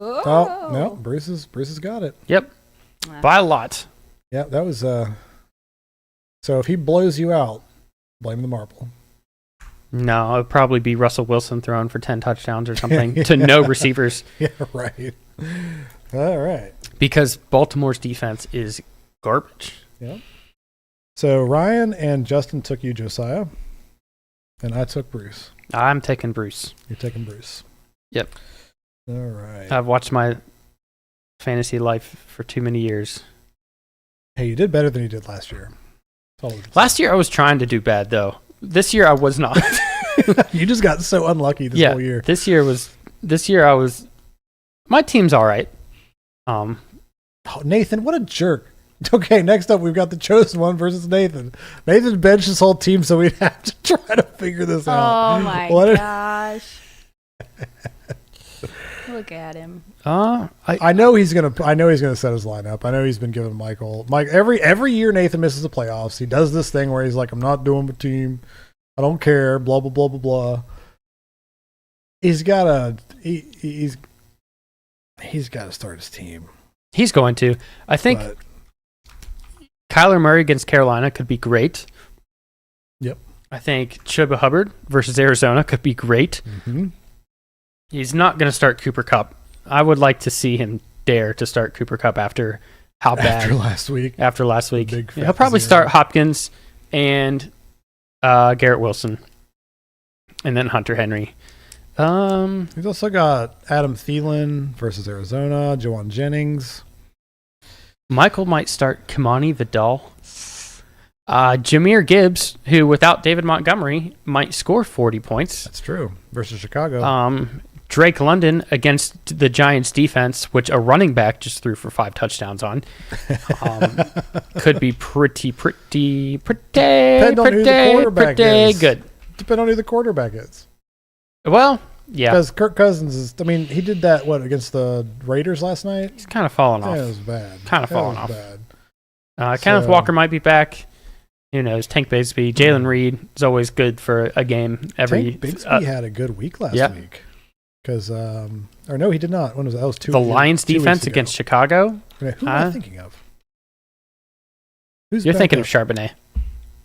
Speaker 3: Oh, no, Bruce has got it.
Speaker 10: Yep. By a lot.
Speaker 3: Yeah, that was... So if he blows you out, blame the marble.
Speaker 10: No, it'd probably be Russell Wilson throwing for 10 touchdowns or something to no receivers.
Speaker 3: Yeah, right. All right.
Speaker 10: Because Baltimore's defense is garbage.
Speaker 3: Yeah. So Ryan and Justin took you, Josiah, and I took Bruce.
Speaker 10: I'm taking Bruce.
Speaker 3: You're taking Bruce.
Speaker 10: Yep.
Speaker 3: All right.
Speaker 10: I've watched my fantasy life for too many years.
Speaker 3: Hey, you did better than you did last year.
Speaker 10: Last year I was trying to do bad, though. This year I was not.
Speaker 3: You just got so unlucky this whole year.
Speaker 10: This year I was. My team's all right.
Speaker 3: Oh, Nathan, what a jerk. Okay, next up we've got the chosen one versus Nathan. Nathan benched his whole team, so we'd have to try to figure this out.
Speaker 4: Oh my gosh! Look at him.
Speaker 3: I know he's gonna set his lineup. I know he's been giving Mike every year Nathan misses the playoffs. He does this thing where he's like, I'm not doing my team. I don't care. Blah blah blah blah blah. He's got to start his team.
Speaker 10: He's going to. I think Kyler Murray against Carolina could be great.
Speaker 3: Yep.
Speaker 10: I think Chuba Hubbard versus Arizona could be great.
Speaker 3: Mm-hmm.
Speaker 10: He's not going to start Cooper Kupp. I would like to see him dare to start Cooper Kupp after how bad. After last week. He'll probably start Hopkins and Garrett Wilson. And then Hunter Henry.
Speaker 3: He's also got Adam Thielen versus Arizona, Jawan Jennings.
Speaker 10: Michael might start Kamani Vidal. Jahmyr Gibbs, who without David Montgomery might score 40 points.
Speaker 3: That's true. Versus Chicago.
Speaker 10: Drake London against the Giants defense, which a running back just threw for 5 touchdowns on, could be pretty good.
Speaker 3: Depend on who the quarterback is.
Speaker 10: Well, yeah.
Speaker 3: Because Kirk Cousins is, he did that, against the Raiders last night?
Speaker 10: He's kind of fallen off.
Speaker 3: Yeah, it was bad.
Speaker 10: Bad. Kenneth Walker might be back. Who knows? Tank Bigsby. Jalen Reed is always good for a game.
Speaker 3: Tank Bigsby had a good week last week. Because, or no, he did not. When was that? That was
Speaker 10: the Lions defense against Chicago.
Speaker 3: Who am I thinking of?
Speaker 10: You're thinking of Charbonnet.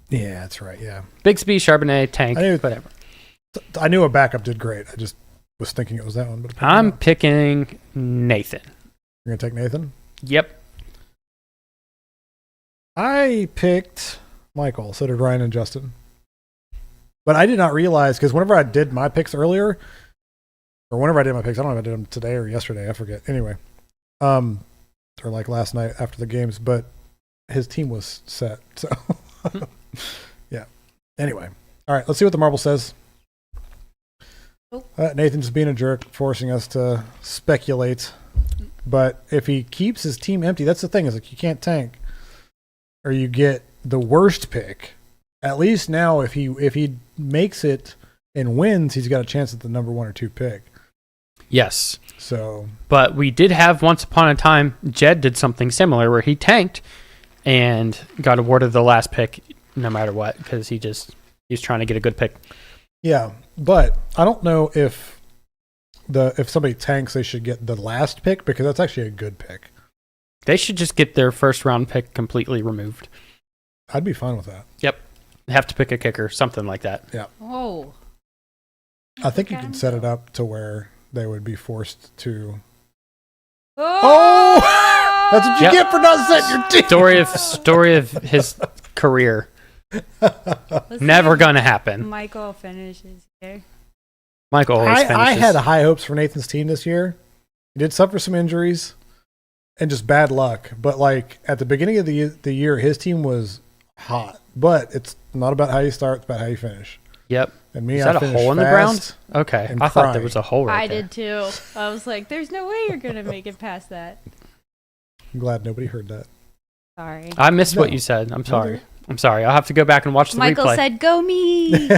Speaker 3: Yeah, that's right. Yeah.
Speaker 10: Bigsby, Charbonnet, Tank, whatever.
Speaker 3: I knew a backup did great. I just was thinking it was that one. But
Speaker 10: I'm picking Nathan.
Speaker 3: You're going to take Nathan?
Speaker 10: Yep.
Speaker 3: I picked Michael. So did Ryan and Justin. But I did not realize, because whenever I did my picks earlier, or whenever I did my picks, I don't know if I did them today or yesterday. I forget. Anyway. Or like last night after the games. But his team was set. So, yeah. Anyway. All right. Let's see what the marble says. Nathan just being a jerk, forcing us to speculate. But if he keeps his team empty, that's the thing. Is like you can't tank, or you get the worst pick. At least now, if he makes it and wins, he's got a chance at the number 1 or 2 pick.
Speaker 10: Yes.
Speaker 3: So,
Speaker 10: but we did have once upon a time. Jed did something similar where he tanked and got awarded the last pick, no matter what, because he's trying to get a good pick.
Speaker 3: Yeah, but I don't know if somebody tanks, they should get the last pick, because that's actually a good pick.
Speaker 10: They should just get their first round pick completely removed.
Speaker 3: I'd be fine with that.
Speaker 10: Yep. They have to pick a kicker, something like that.
Speaker 3: Yeah.
Speaker 4: Oh.
Speaker 3: I think you can set it up to where they would be forced to.
Speaker 4: Oh!
Speaker 3: That's what you get for not setting your team.
Speaker 10: Story of his career. Never gonna happen.
Speaker 4: Michael finishes here.
Speaker 10: Michael always finishes.
Speaker 3: I had high hopes for Nathan's team this year. He did suffer some injuries and just bad luck. But like at the beginning of the year, his team was hot. but it's not about how you start; it's about how you finish.
Speaker 10: Yep.
Speaker 3: And me,
Speaker 10: Is
Speaker 3: I
Speaker 10: that a
Speaker 3: finished
Speaker 10: hole in the
Speaker 3: fast
Speaker 10: ground? Okay.
Speaker 3: and
Speaker 10: I thought there
Speaker 3: crying.
Speaker 10: was a hole right
Speaker 4: I
Speaker 10: there.
Speaker 4: did too. I was like, "There's no way you're gonna make it past that."
Speaker 3: I'm glad nobody heard that.
Speaker 4: Sorry.
Speaker 10: I missed what
Speaker 3: No.
Speaker 10: you said. I'm sorry. I'm sorry. I'll have to go back and watch the
Speaker 4: Michael
Speaker 10: replay.
Speaker 4: said, "Go me."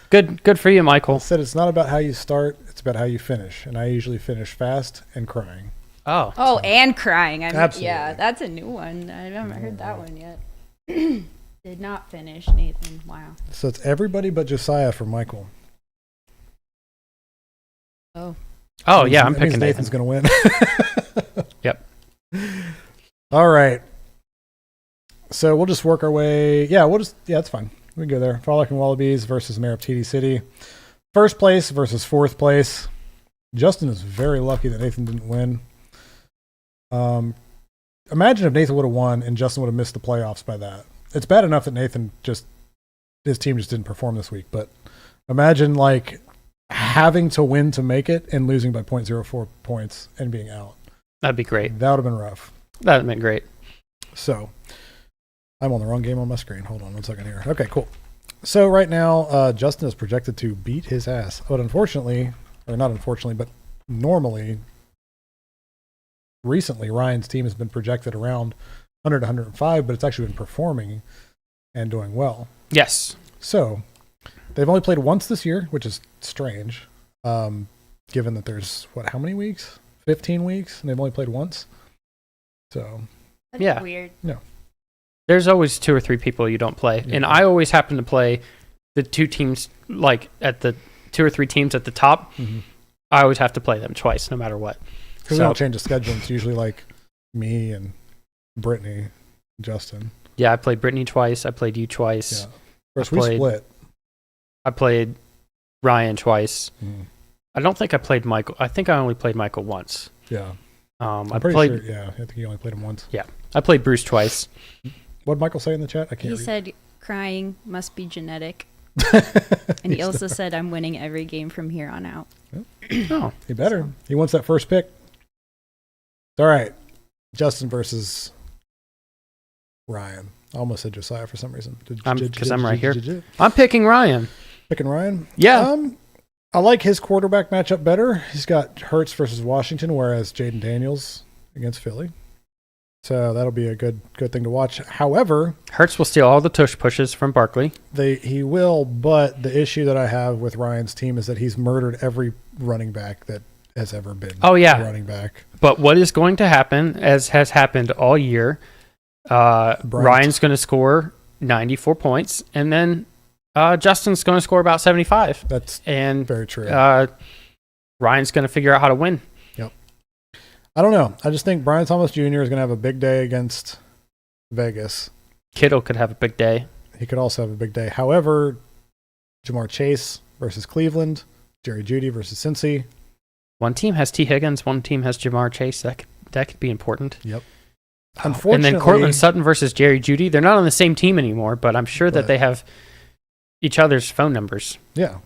Speaker 10: Good for you,
Speaker 3: I
Speaker 10: Michael.
Speaker 3: said it's not about how you start; it's about how you finish. And I usually finish fast and crying.
Speaker 10: Oh.
Speaker 4: Oh, and crying.
Speaker 3: Absolutely.
Speaker 4: Yeah, that's a new one. I haven't heard that one yet. Did not finish, Nathan. Wow.
Speaker 3: So it's everybody but Josiah for Michael.
Speaker 4: Oh.
Speaker 10: Oh yeah, I'm
Speaker 3: That means
Speaker 10: picking
Speaker 3: Nathan's
Speaker 10: Nathan.
Speaker 3: going to win.
Speaker 10: Yep.
Speaker 3: All right. So we'll just work our way. Yeah, that's fine. We can go there. Frolic and Wallabies versus Mayor of TD City. First place versus fourth place. Justin is very lucky that Nathan didn't win. Imagine if Nathan would have won and Justin would have missed the playoffs by that. It's bad enough that his team just didn't perform this week, but imagine like having to win to make it and losing by 0.04 points and being out.
Speaker 10: That'd be great.
Speaker 3: That would have been rough.
Speaker 10: That'd been great.
Speaker 3: So I'm on the wrong game on my screen. Hold on one second here. Okay, cool. So right now, Justin is projected to beat his ass. But unfortunately, or not unfortunately, but normally, recently, Ryan's team has been projected around 100 to 105, but it's actually been performing and doing well.
Speaker 10: Yes.
Speaker 3: So they've only played once this year, which is strange, given that there's, how many weeks? 15 weeks, and they've only played once. So,
Speaker 4: That's
Speaker 10: Yeah.
Speaker 4: weird.
Speaker 10: There's always 2 or 3 people you don't play.
Speaker 3: Yeah.
Speaker 10: And I always happen to play the 2 teams, like at the 2 or 3 teams at the top. I always have to play them twice, no matter what.
Speaker 3: because we don't change the schedule. It's usually like me and Brittany, Justin.
Speaker 10: Yeah, I played Brittany twice. I played you twice.
Speaker 3: Yeah. Of course, we split.
Speaker 10: I played Ryan twice.
Speaker 3: Mm.
Speaker 10: I don't think I played Michael. I think I only played Michael once.
Speaker 3: Yeah.
Speaker 10: I
Speaker 3: I'm pretty
Speaker 10: played.
Speaker 3: sure. Yeah, I think you only played him once.
Speaker 10: I played Bruce twice.
Speaker 3: What did Michael say in the chat? I can't
Speaker 4: He
Speaker 3: read.
Speaker 4: said, "Crying must be genetic." And he also said, "I'm winning every game from here on out."
Speaker 10: Oh,
Speaker 3: He better. He wants that first pick. All right. Justin versus Ryan. I almost said Josiah for some reason.
Speaker 10: because I'm right here. I'm picking Ryan.
Speaker 3: Picking Ryan?
Speaker 10: Yeah.
Speaker 3: I like his quarterback matchup better. He's got Hurts versus Washington, whereas Jaden Daniels against Philly. So that'll be a good thing to watch. However,
Speaker 10: Hurts will steal all the tush pushes from Barkley.
Speaker 3: he will, but the issue that I have with Ryan's team is that he's murdered every running back that has ever been a running back.
Speaker 10: But what is going to happen, as has happened all year, Ryan's going to score 94 points, and then Justin's going to score about 75.
Speaker 3: That's
Speaker 10: and
Speaker 3: very true.
Speaker 10: Ryan's going to figure out how to win.
Speaker 3: I don't know. I just think Brian Thomas Jr. is going to have a big day against Vegas.
Speaker 10: Kittle could have a big day.
Speaker 3: He could also have a big day. However, Jamar Chase versus Cleveland, Jerry Jeudy versus Cincy.
Speaker 10: One team has T. Higgins, one team has Jamar Chase. That could be important.
Speaker 3: Yep.
Speaker 10: Unfortunately, and then Cortland Sutton versus Jerry Jeudy. They're not on the same team anymore, but I'm sure that they have each other's phone numbers.
Speaker 3: Yeah.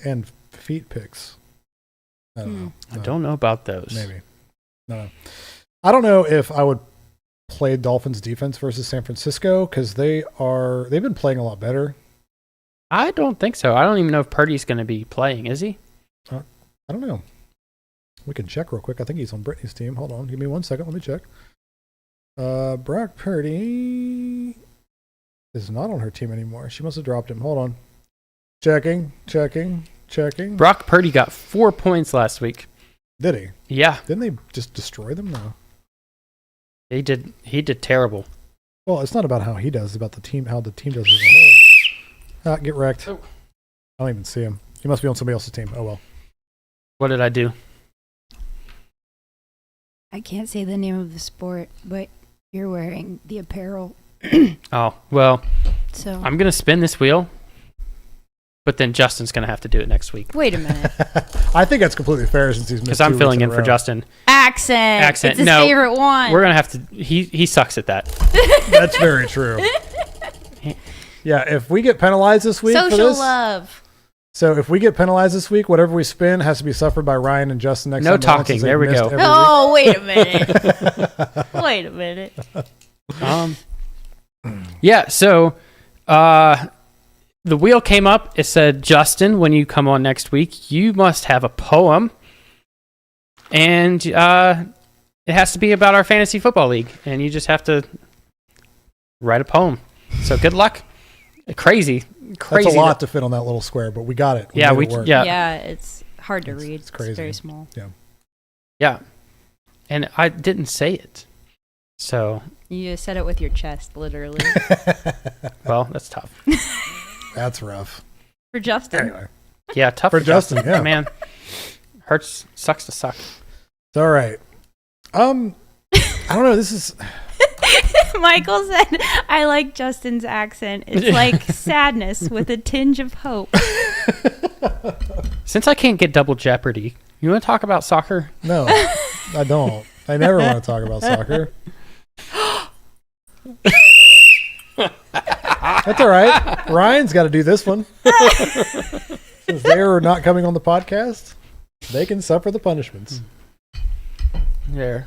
Speaker 3: And feet picks. I don't know.
Speaker 10: I don't know about those.
Speaker 3: Maybe. No. I don't know if I would play Dolphins defense versus San Francisco because they've been playing a lot better.
Speaker 10: I don't think so. I don't even know if Purdy's going to be playing. Is he?
Speaker 3: I don't know. We can check real quick. I think he's on Brittany's team. Hold on. Give me 1 second. Let me check. Brock Purdy is not on her team anymore. She must have dropped him. Hold on. Checking.
Speaker 10: Brock Purdy got 4 points last week.
Speaker 3: Did he?
Speaker 10: Yeah.
Speaker 3: Didn't they just destroy them? No.
Speaker 10: He did terrible.
Speaker 3: Well, it's not about how he does. It's about the team, how the team does as a whole. Get wrecked.
Speaker 10: Oh.
Speaker 3: I don't even see him. He must be on somebody else's team. Oh, well.
Speaker 10: What did I do?
Speaker 4: I can't say the name of the sport, but you're wearing the apparel.
Speaker 10: Oh, well,
Speaker 4: So
Speaker 10: I'm going to spin this wheel, but then Justin's going to have to do it next week.
Speaker 4: wait a minute.
Speaker 3: I think that's completely fair since he's missed
Speaker 10: Because I'm
Speaker 3: 2
Speaker 10: filling
Speaker 3: weeks
Speaker 10: in
Speaker 3: a
Speaker 10: for
Speaker 3: row.
Speaker 10: Justin.
Speaker 4: Accent. It's his
Speaker 10: No,
Speaker 4: favorite one.
Speaker 10: We're going to have to... He sucks at that.
Speaker 3: That's very true. Yeah, if we get penalized this week for
Speaker 4: Social
Speaker 3: this,
Speaker 4: love.
Speaker 3: so if we get penalized this week, whatever we spin has to be suffered by Ryan and Justin next
Speaker 10: No
Speaker 3: time around,
Speaker 10: talking.
Speaker 3: since
Speaker 10: There
Speaker 3: they've
Speaker 10: we go.
Speaker 3: missed every
Speaker 4: Oh, wait a minute. Wait a minute.
Speaker 10: Yeah, so The wheel came up. It said, Justin, when you come on next week, you must have a poem. And it has to be about our fantasy football league. And you just have to write a poem. So good luck. Crazy.
Speaker 3: That's a lot to fit on that little square, but we got it.
Speaker 10: Yeah,
Speaker 4: Yeah, it's hard to read.
Speaker 3: It's crazy.
Speaker 4: It's very small.
Speaker 3: Yeah.
Speaker 10: Yeah. And I didn't say it. So.
Speaker 4: You said it with your chest, literally.
Speaker 10: Well, that's tough.
Speaker 3: That's rough.
Speaker 4: For Justin.
Speaker 3: Anyway.
Speaker 10: Yeah, tough
Speaker 3: for Justin. Yeah,
Speaker 10: man. Hurts. Sucks to suck.
Speaker 3: It's all right. I don't know. This is.
Speaker 4: Michael said, "I like Justin's accent. It's like sadness with a tinge of hope."
Speaker 10: Since I can't get double Jeopardy, you want to talk about soccer?
Speaker 3: No, I don't. I never want to talk about soccer. That's all right. Ryan's got to do this one. Since they are not coming on the podcast, they can suffer the punishments.
Speaker 10: There.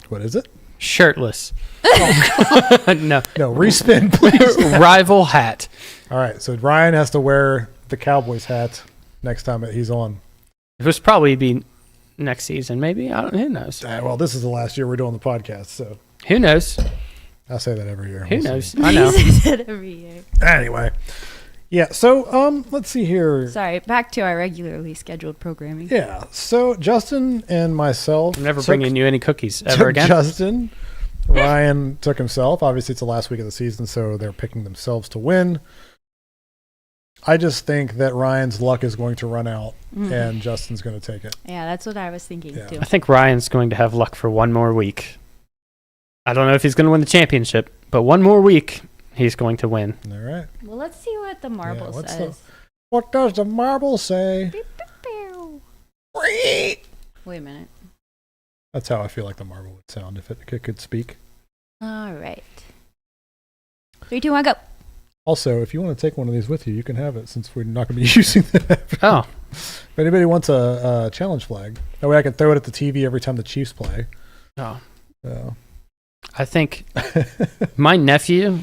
Speaker 3: What is it?
Speaker 10: Shirtless. Oh. No.
Speaker 3: No, respin, please.
Speaker 10: Rival hat.
Speaker 3: All right, so Ryan has to wear the Cowboys hat next time that he's on.
Speaker 10: It was probably be next season, maybe. Who knows?
Speaker 3: Well, this is the last year we're doing the podcast, so.
Speaker 10: Who knows?
Speaker 3: I say that every year.
Speaker 10: Who knows? I know.
Speaker 4: He says it every year.
Speaker 3: Anyway. Yeah, so let's see here.
Speaker 4: Sorry, back to our regularly scheduled programming.
Speaker 3: Yeah, so Justin and myself.
Speaker 10: I'm never bringing you any cookies ever again.
Speaker 3: Justin, Ryan took himself. Obviously, it's the last week of the season, so they're picking themselves to win. I just think that Ryan's luck is going to run out, and Justin's going to take it.
Speaker 4: Yeah, that's what I was thinking, too.
Speaker 10: I think Ryan's going to have luck for one more week. I don't know if he's going to win the championship, but one more week, he's going to win.
Speaker 3: All right.
Speaker 4: Well, let's see what the marble says.
Speaker 3: What does the marble say?
Speaker 4: Wait a minute.
Speaker 3: That's how I feel like the marble would sound if it could speak.
Speaker 4: All right. 3, 2, 1, go.
Speaker 3: Also, if you want to take one of these with you, you can have it since we're not going to be using them.
Speaker 10: Oh.
Speaker 3: If anybody wants a challenge flag, that way I can throw it at the TV every time the Chiefs play.
Speaker 10: Oh.
Speaker 3: So.
Speaker 10: I think my nephew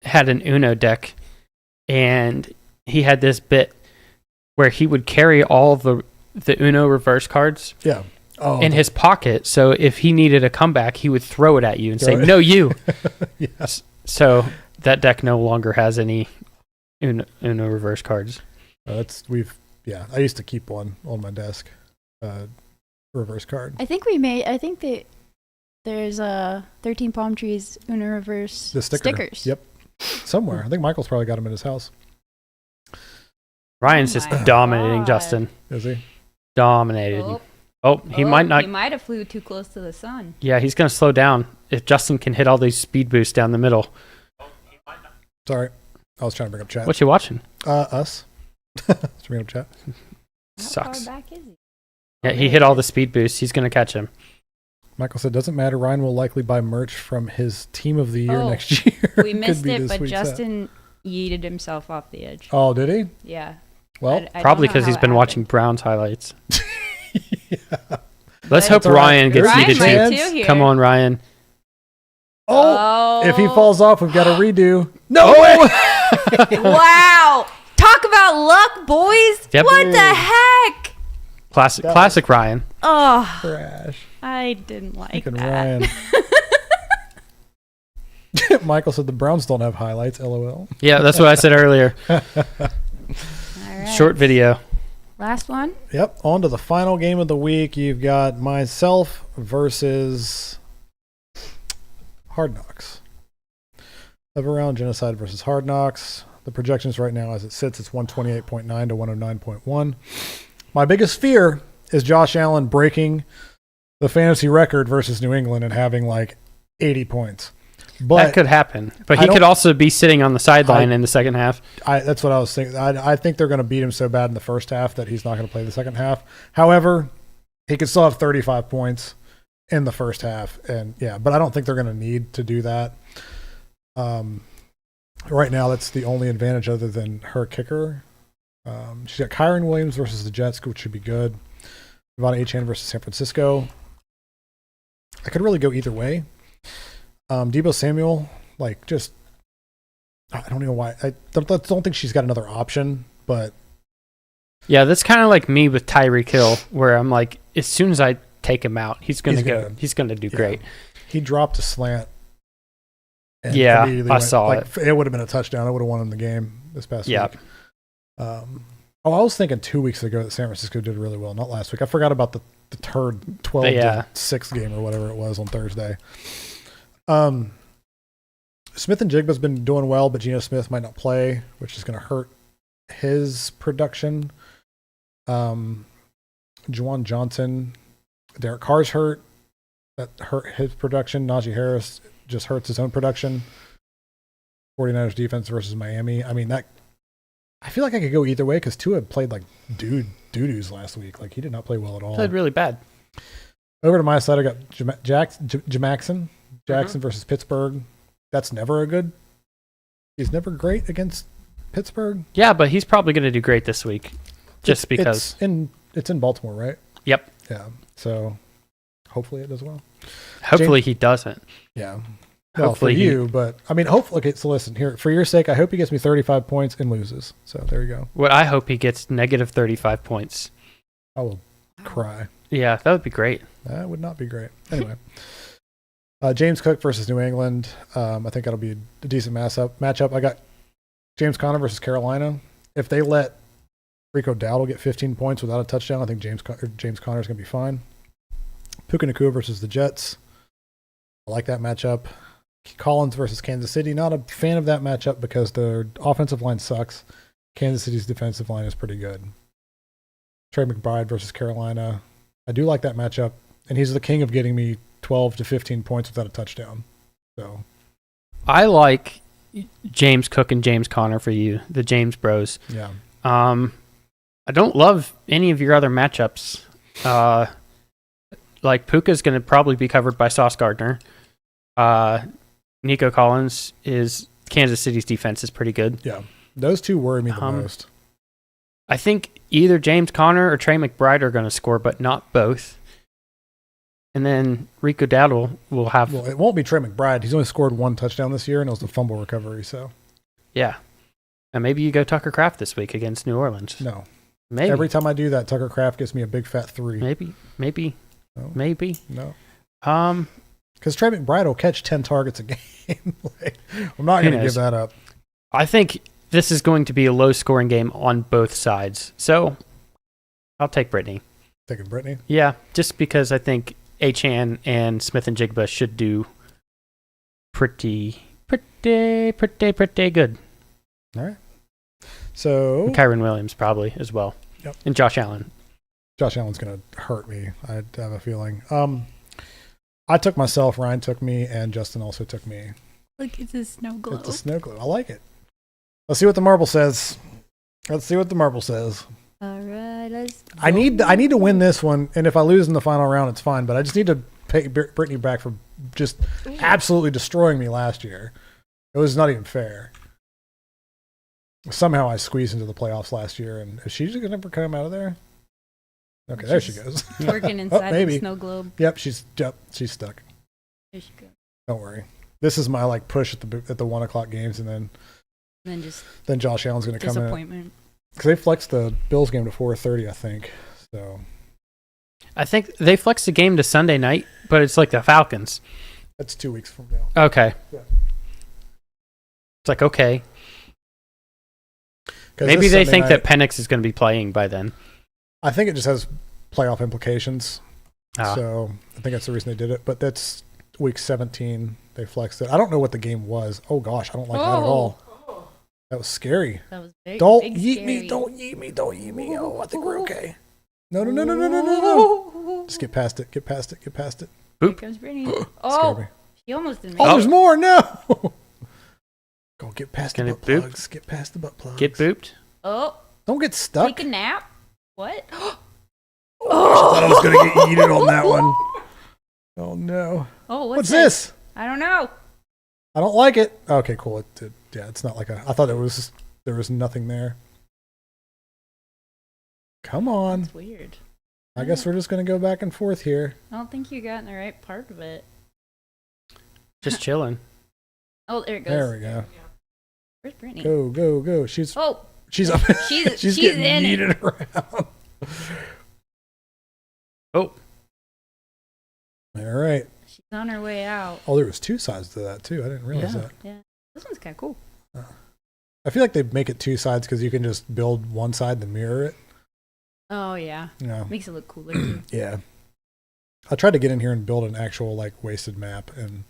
Speaker 10: had an Uno deck, and he had this bit where he would carry all the Uno reverse cards in his pocket. So if he needed a comeback, he would throw it at you and say, "No, you." Yes. So that deck no longer has any Uno reverse cards.
Speaker 3: I used to keep one on my desk, reverse card.
Speaker 4: I think there's 13 Palm Trees Uno reverse stickers.
Speaker 3: Yep. Somewhere. I think Michael's probably got them in his house.
Speaker 10: Ryan's just dominating Justin.
Speaker 3: Is he?
Speaker 10: Dominated. He might not.
Speaker 4: He might have flew too close to the sun.
Speaker 10: Yeah, he's going to slow down if Justin can hit all these speed boosts down the middle.
Speaker 3: Sorry. I was trying to bring up chat.
Speaker 10: What you watching?
Speaker 3: Us. Let's bring up chat.
Speaker 10: Sucks.
Speaker 4: How far back is he?
Speaker 10: Yeah, he hit all the speed boosts. He's going to catch him.
Speaker 3: Michael said, doesn't matter. Ryan will likely buy merch from his team of the year next year.
Speaker 4: We missed it, but Justin yeeted himself off the edge.
Speaker 3: Oh, did he?
Speaker 4: Yeah.
Speaker 3: Well,
Speaker 10: probably because he's been watching Browns highlights. Let's hope Ryan gets yeeted too. Come on, Ryan.
Speaker 3: Oh, if he falls off, we've got a redo.
Speaker 10: No way!
Speaker 4: Wow. Talk about luck, boys.
Speaker 10: Yep.
Speaker 4: What the heck?
Speaker 10: Classic Ryan.
Speaker 4: Oh.
Speaker 3: Trash.
Speaker 4: I didn't like
Speaker 3: Fucking
Speaker 4: that.
Speaker 3: Ryan. Michael said the Browns don't have highlights, LOL.
Speaker 10: Yeah, that's what I said earlier.
Speaker 4: All right.
Speaker 10: Short video.
Speaker 4: Last one?
Speaker 3: Yep. On to the final game of the week. You've got myself versus Hard Knocks. Of around Genocide versus Hard Knocks. The projections right now as it sits, it's 128.9 to 109.1. My biggest fear is Josh Allen breaking the fantasy record versus New England and having like 80 points. But
Speaker 10: that could happen. But he could also be sitting on the sideline in the second half.
Speaker 3: That's what I was thinking. I think they're going to beat him so bad in the first half that he's not going to play the second half. However, he could still have 35 points in the first half. But I don't think they're going to need to do that. Right now, that's the only advantage other than her kicker. She's got Kyron Williams versus the Jets, which should be good. Devon Achane versus San Francisco. I could really go either way. Debo Samuel, like, just I don't know why. I don't think she's got another option, but
Speaker 10: Yeah, that's kind of like me with Tyreek Hill, where I'm like, as soon as I take him out, he's gonna do great.
Speaker 3: He dropped a slant. And
Speaker 10: Yeah,
Speaker 3: immediately
Speaker 10: I saw it.
Speaker 3: It would have been a touchdown. I would have won in the game this past week. I was thinking 2 weeks ago that San Francisco did really well, not last week. I forgot about the turd 12-6 game or whatever it was on Thursday. Smith and Jigba's been doing well, but Geno Smith might not play, which is going to hurt his production. Juwan Johnson, Derek Carr's hurt. That hurt his production. Najee Harris just hurts his own production. 49ers defense versus Miami. I mean, I feel like I could go either way because Tua played like doo-doos last week. Like, he did not play well at all.
Speaker 10: Played really bad.
Speaker 3: Over to my side, I got Jackson versus Pittsburgh. That's never a good. He's never great against Pittsburgh.
Speaker 10: Yeah, but he's probably going to do great this week, just because.
Speaker 3: It's in Baltimore, right?
Speaker 10: Yep.
Speaker 3: Yeah. So hopefully it does well.
Speaker 10: Hopefully he doesn't.
Speaker 3: Yeah.
Speaker 10: Hopefully
Speaker 3: for you, but I mean, hopefully. Okay, so listen here. For your sake, I hope he gets me 35 points and loses. So there you go.
Speaker 10: What I hope he gets negative 35 points.
Speaker 3: I will cry.
Speaker 10: Yeah, that would be great.
Speaker 3: That would not be great. Anyway. James Cook versus New England. I think that'll be a decent matchup. I got James Conner versus Carolina. If they let Rico Dowdle get 15 points without a touchdown, I think James Conner is going to be fine. Puka Nacua versus the Jets. I like that matchup. Collins versus Kansas City. Not a fan of that matchup because their offensive line sucks. Kansas City's defensive line is pretty good. Trey McBride versus Carolina. I do like that matchup, and he's the king of getting me 12 to 15 points without a touchdown. So
Speaker 10: I like James Cook and James Conner for you, the James Bros.
Speaker 3: Yeah.
Speaker 10: I don't love any of your other matchups. Like Puka's going to probably be covered by Sauce Gardner. Nico Collins is Kansas City's defense is pretty good.
Speaker 3: Yeah, those two worry me the most.
Speaker 10: I think either James Conner or Trey McBride are going to score, but not both. And then Rico Dowdle will have.
Speaker 3: Well, it won't be Trey McBride. He's only scored one touchdown this year, and it was the fumble recovery. So,
Speaker 10: yeah, and maybe you go Tucker Kraft this week against New Orleans.
Speaker 3: No,
Speaker 10: maybe
Speaker 3: every time I do that, Tucker Kraft gets me a big fat 3.
Speaker 10: Maybe.
Speaker 3: No.
Speaker 10: Because
Speaker 3: Trey McBride will catch 10 targets a game. I'm not going to give that up.
Speaker 10: I think this is going to be a low-scoring game on both sides. So, I'll take Brittany.
Speaker 3: Taking Brittany?
Speaker 10: Yeah, just because I think Achane and Smith and Jigba should do pretty good.
Speaker 3: All right. So,
Speaker 10: and Kyron Williams probably as well.
Speaker 3: Yep.
Speaker 10: And Josh Allen.
Speaker 3: Josh Allen's going to hurt me. I have a feeling. I took myself, Ryan took me, and Justin also took me.
Speaker 4: Look, it's a snow globe.
Speaker 3: It's a snow globe. I like it. Let's see what the marble says. All
Speaker 4: right, let's go.
Speaker 3: I need to win this one, and if I lose in the final round, it's fine. But I just need to pay Brittany back for just absolutely destroying me last year. It was not even fair. Somehow I squeezed into the playoffs last year, and is she just going to come out of there? Okay, there she goes.
Speaker 4: Twerking inside the snow globe.
Speaker 3: Yep, she's stuck.
Speaker 4: There she goes.
Speaker 3: Don't worry. This is my push at the 1:00 games, and then Josh Allen's going to come in.
Speaker 4: Disappointment.
Speaker 3: Because they flexed the Bills game to 4:30, I think. So
Speaker 10: I think they flexed the game to Sunday night, but it's like the Falcons.
Speaker 3: That's 2 weeks from now.
Speaker 10: Okay.
Speaker 3: Yeah.
Speaker 10: It's like, okay. Maybe they think that Penix is going to be playing by then.
Speaker 3: I think it just has playoff implications. So I think that's the reason they did it. But that's week 17. They flexed it. I don't know what the game was. Oh, gosh. I don't like that at all. That was scary.
Speaker 4: That was big.
Speaker 3: Don't
Speaker 4: big
Speaker 3: yeet
Speaker 4: scary.
Speaker 3: me. Don't yeet me. Don't yeet me. Oh, I think we're okay. No. Just get past it. Get past it.
Speaker 10: Boop.
Speaker 4: Here comes Brittany. Oh, she almost didn't make
Speaker 3: Oh,
Speaker 4: it.
Speaker 3: there's more. No. Go get past the
Speaker 10: Gonna
Speaker 3: butt
Speaker 10: boop.
Speaker 3: plugs. Get past the butt plugs.
Speaker 10: Get booped.
Speaker 4: Oh,
Speaker 3: Don't get stuck.
Speaker 4: take a nap. What?
Speaker 3: I thought I was going to get yeeted on that one. Oh, no.
Speaker 4: Oh,
Speaker 3: What's this?
Speaker 4: I don't know.
Speaker 3: I don't like it. Okay, cool. Yeah, it's not like I thought there was nothing there. Come on.
Speaker 4: It's weird.
Speaker 3: I guess we're just going to go back and forth here.
Speaker 4: I don't think you got in the right part of it.
Speaker 10: Just chilling.
Speaker 4: Oh, there it goes.
Speaker 3: There we go.
Speaker 4: Where's Brittany?
Speaker 3: Go, go, go. She's
Speaker 4: Oh,
Speaker 3: she's up.
Speaker 4: she's
Speaker 3: getting
Speaker 4: in it.
Speaker 3: yeeted around.
Speaker 10: Oh,
Speaker 3: All right.
Speaker 4: She's on her way out.
Speaker 3: Oh, there was two sides to that too. I didn't realize
Speaker 10: Yeah.
Speaker 3: that.
Speaker 4: Yeah. This one's kind of cool.
Speaker 3: I feel like they make it two sides because you can just build one side and mirror it.
Speaker 4: Oh, yeah.
Speaker 3: Yeah.
Speaker 4: Makes it look cooler, too.
Speaker 3: Yeah. I tried to get in here and build an actual like wasted map, and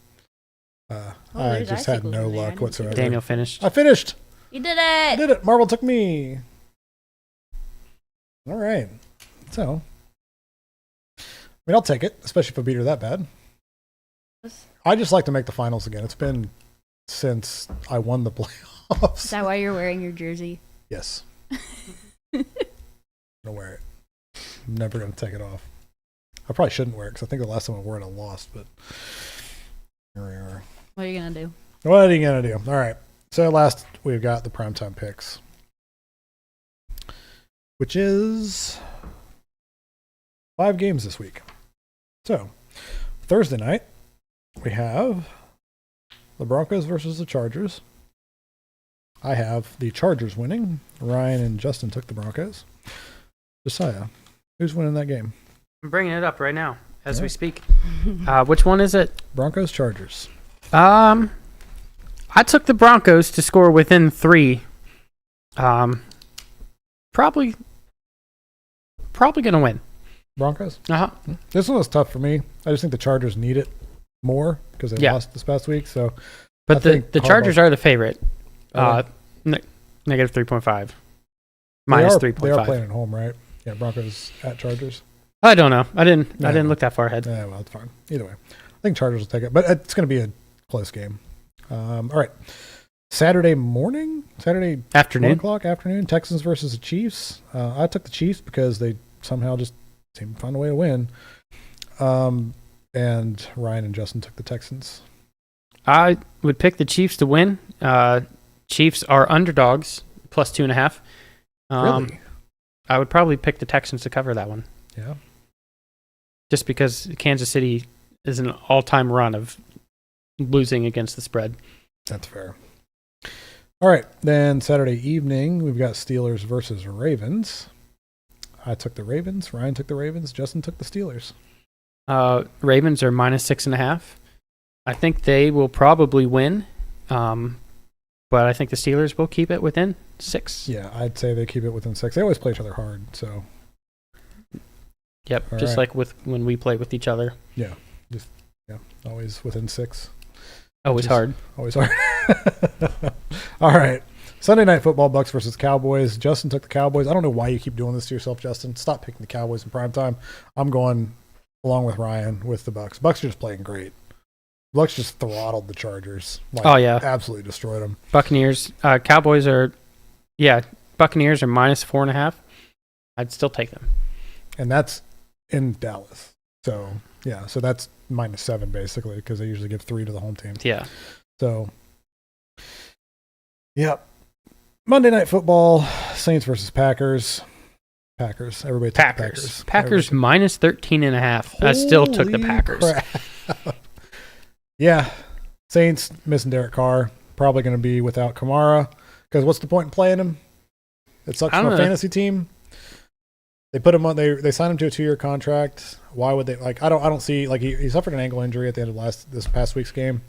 Speaker 3: I
Speaker 4: there's
Speaker 3: just had
Speaker 4: icicles
Speaker 3: no
Speaker 4: in there. I
Speaker 3: luck
Speaker 4: didn't see
Speaker 3: whatsoever.
Speaker 10: Daniel finished.
Speaker 3: I finished.
Speaker 4: You did
Speaker 3: I
Speaker 4: it!
Speaker 3: did it. Marvel took me. All right. So, I mean, I'll take it, especially if I beat her that bad. I just like to make the finals again. It's been since I won the playoffs.
Speaker 4: Is that why you're wearing your jersey?
Speaker 3: Yes. I'm gonna wear it. I'm never gonna take it off. I probably shouldn't wear it because I think the last time I wore it I lost, but here we are.
Speaker 4: What are you going to do?
Speaker 3: What are you gonna do? All right. So last we've got the primetime picks, which is 5 games this week. So Thursday night we have the Broncos versus the Chargers. I have the Chargers winning. Ryan and Justin took the Broncos. Josiah, who's winning that game?
Speaker 10: I'm bringing it up right now as
Speaker 3: Yeah.
Speaker 10: we speak. Which one is it?
Speaker 3: Broncos, Chargers.
Speaker 10: I took the Broncos to score within 3. Probably gonna win.
Speaker 3: Broncos?
Speaker 10: Uh-huh.
Speaker 3: This one was tough for me. I just think the Chargers need it more because they lost this past week. So,
Speaker 10: But
Speaker 3: I think
Speaker 10: the Chargers are the favorite.
Speaker 3: Are
Speaker 10: Negative 3.5.
Speaker 3: they
Speaker 10: Minus
Speaker 3: are
Speaker 10: 3.5.
Speaker 3: They are playing at home, right? Yeah, Broncos at Chargers.
Speaker 10: I don't know. I didn't
Speaker 3: Yeah.
Speaker 10: look that far ahead.
Speaker 3: Yeah, well, it's fine. Either way, I think Chargers will take it, but it's going to be a close game. All right, Saturday
Speaker 10: Afternoon.
Speaker 3: 1 o'clock afternoon. Texans versus the Chiefs. I took the Chiefs because they somehow just seem to find a way to win. And Ryan and Justin took the Texans.
Speaker 10: I would pick the Chiefs to win. Chiefs are underdogs, plus 2.5.
Speaker 3: Really?
Speaker 10: I would probably pick the Texans to cover that one.
Speaker 3: Yeah.
Speaker 10: Just because Kansas City is an all-time run of losing against the spread.
Speaker 3: That's fair. All right, then Saturday evening we've got Steelers versus Ravens. I took the Ravens. Ryan took the Ravens. Justin took the Steelers.
Speaker 10: Ravens are minus 6.5. I think they will probably win, but I think the Steelers will keep it within 6.
Speaker 3: Yeah, I'd say they keep it within 6. They always play each other hard, so.
Speaker 10: Yep,
Speaker 3: All
Speaker 10: just
Speaker 3: right.
Speaker 10: like with when we play with each other.
Speaker 3: Yeah, always within 6.
Speaker 10: Always hard.
Speaker 3: Always hard. All right. Sunday Night Football, Bucks versus Cowboys. Justin took the Cowboys. I don't know why you keep doing this to yourself, Justin. Stop picking the Cowboys in primetime. I'm going along with Ryan with the Bucks. Bucks are just playing great. Bucks just throttled the Chargers.
Speaker 10: Oh, yeah.
Speaker 3: Absolutely destroyed them.
Speaker 10: Buccaneers. Cowboys are, Buccaneers are minus 4.5. I'd still take them.
Speaker 3: And that's in Dallas. So, yeah. So that's minus 7 basically because they usually give 3 to the home team.
Speaker 10: Yeah.
Speaker 3: So, yep. Monday Night Football, Saints versus Packers. Packers. Everybody took the Packers.
Speaker 10: Packers minus 13.5. I still took the
Speaker 3: Holy
Speaker 10: Packers.
Speaker 3: crap. Yeah. Saints missing Derek Carr. Probably going to be without Kamara. Because what's the point in playing him? It sucks
Speaker 10: I
Speaker 3: for
Speaker 10: don't
Speaker 3: a
Speaker 10: know.
Speaker 3: fantasy team. They put him on. They signed him to a 2-year contract. Why would they? Like, I don't see. Like, he suffered an ankle injury at the end of this past week's game.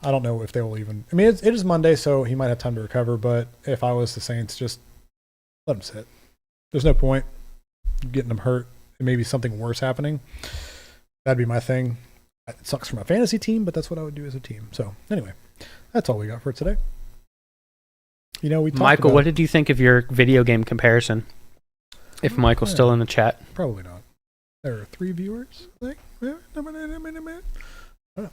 Speaker 3: I don't know if they will even. I mean, it is Monday, so he might have time to recover. But if I was the Saints, just let him sit. There's no point getting him hurt and maybe something worse happening. That'd be my thing. It sucks for my fantasy team, but that's what I would do as a team. So anyway, that's all we got for today. You know, we talked
Speaker 10: Michael,
Speaker 3: about,
Speaker 10: what did you think of your video game comparison? If Michael's still in the chat.
Speaker 3: Probably not. There are 3 viewers, I think. I don't know.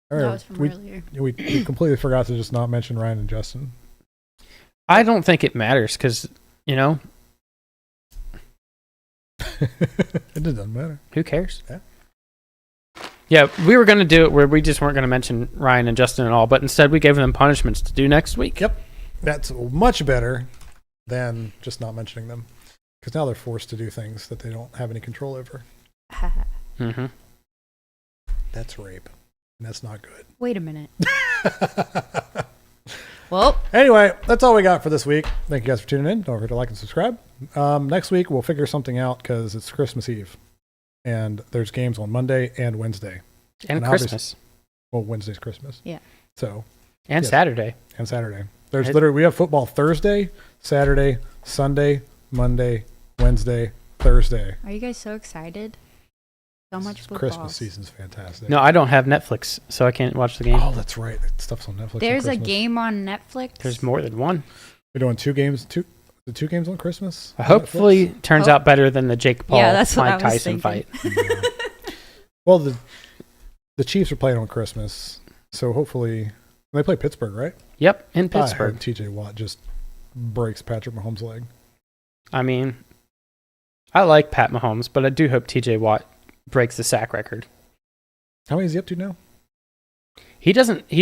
Speaker 4: That was from earlier.
Speaker 3: We completely forgot to just not mention Ryan and Justin.
Speaker 10: I don't think it matters because,
Speaker 3: It doesn't matter.
Speaker 10: who cares?
Speaker 3: Yeah.
Speaker 10: Yeah, we were going to do it where we just weren't going to mention Ryan and Justin at all, but instead we gave them punishments to do next week.
Speaker 3: Yep. That's much better than just not mentioning them. Because now they're forced to do things that they don't have any control over.
Speaker 10: Mm-hmm.
Speaker 3: That's rape. and that's not good.
Speaker 4: Wait a minute. Well,
Speaker 3: anyway, that's all we got for this week. Thank you guys for tuning in. Don't forget to like and subscribe. Next week, we'll figure something out because it's Christmas Eve. And there's games on Monday and Wednesday.
Speaker 10: And Christmas.
Speaker 3: Well, Wednesday's Christmas.
Speaker 4: Yeah.
Speaker 3: So.
Speaker 10: And Saturday.
Speaker 3: And Saturday. There's literally, we have football Thursday, Saturday, Sunday, Monday, Wednesday, Thursday.
Speaker 4: Are you guys so excited? So much football.
Speaker 3: Christmas season's fantastic.
Speaker 10: No, I don't have Netflix, so I can't watch the game.
Speaker 3: Oh, that's right. Stuff's on Netflix.
Speaker 4: There's a game on Netflix.
Speaker 10: There's more than one.
Speaker 3: We're doing two games on Christmas?
Speaker 10: Hopefully turns out better than the Jake Paul
Speaker 4: that's what
Speaker 10: Mike
Speaker 4: I was
Speaker 10: Tyson fight.
Speaker 3: Well, the Chiefs are playing on Christmas, so hopefully they play Pittsburgh, right?
Speaker 10: Yep, in
Speaker 3: I
Speaker 10: Pittsburgh.
Speaker 3: hope TJ Watt just breaks Patrick Mahomes' leg.
Speaker 10: I mean, I like Pat Mahomes, but I do hope TJ Watt breaks the sack record.
Speaker 3: How many is he up to now?
Speaker 10: He's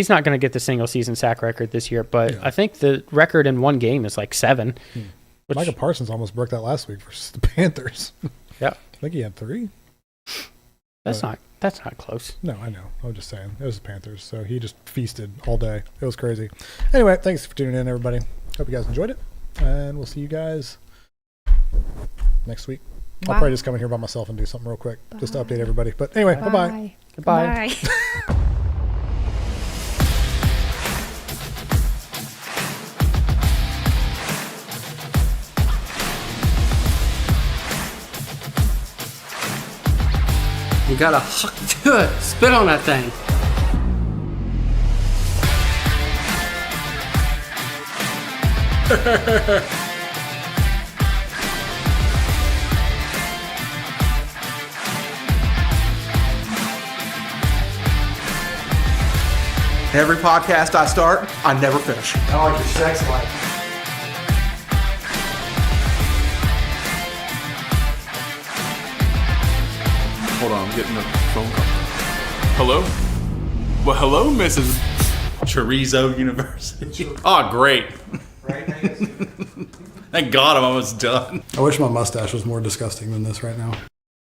Speaker 10: not going to get the single season sack record this year, but I think the record in one game is like 7.
Speaker 3: Micah Parsons almost broke that last week versus the Panthers.
Speaker 10: Yeah.
Speaker 3: I think he had 3.
Speaker 10: That's not close.
Speaker 3: No, I know. I was just saying. It was the Panthers, so he just feasted all day. It was crazy. Anyway, thanks for tuning in, everybody. Hope you guys enjoyed it, and we'll see you guys next week. I'll probably just come in here by myself and do something real quick just to update everybody. But anyway, bye-bye.
Speaker 10: Goodbye.
Speaker 4: Bye.
Speaker 2: You gotta spit on that thing.
Speaker 9: Every podcast I start, I never finish.
Speaker 7: I like your sex life.
Speaker 1: Hold on, I'm getting a phone call. Hello? Well, hello, Mrs.
Speaker 5: Chorizo University.
Speaker 1: Oh, great.
Speaker 5: Thank God I'm almost done.
Speaker 3: I wish my mustache was more disgusting than this right now.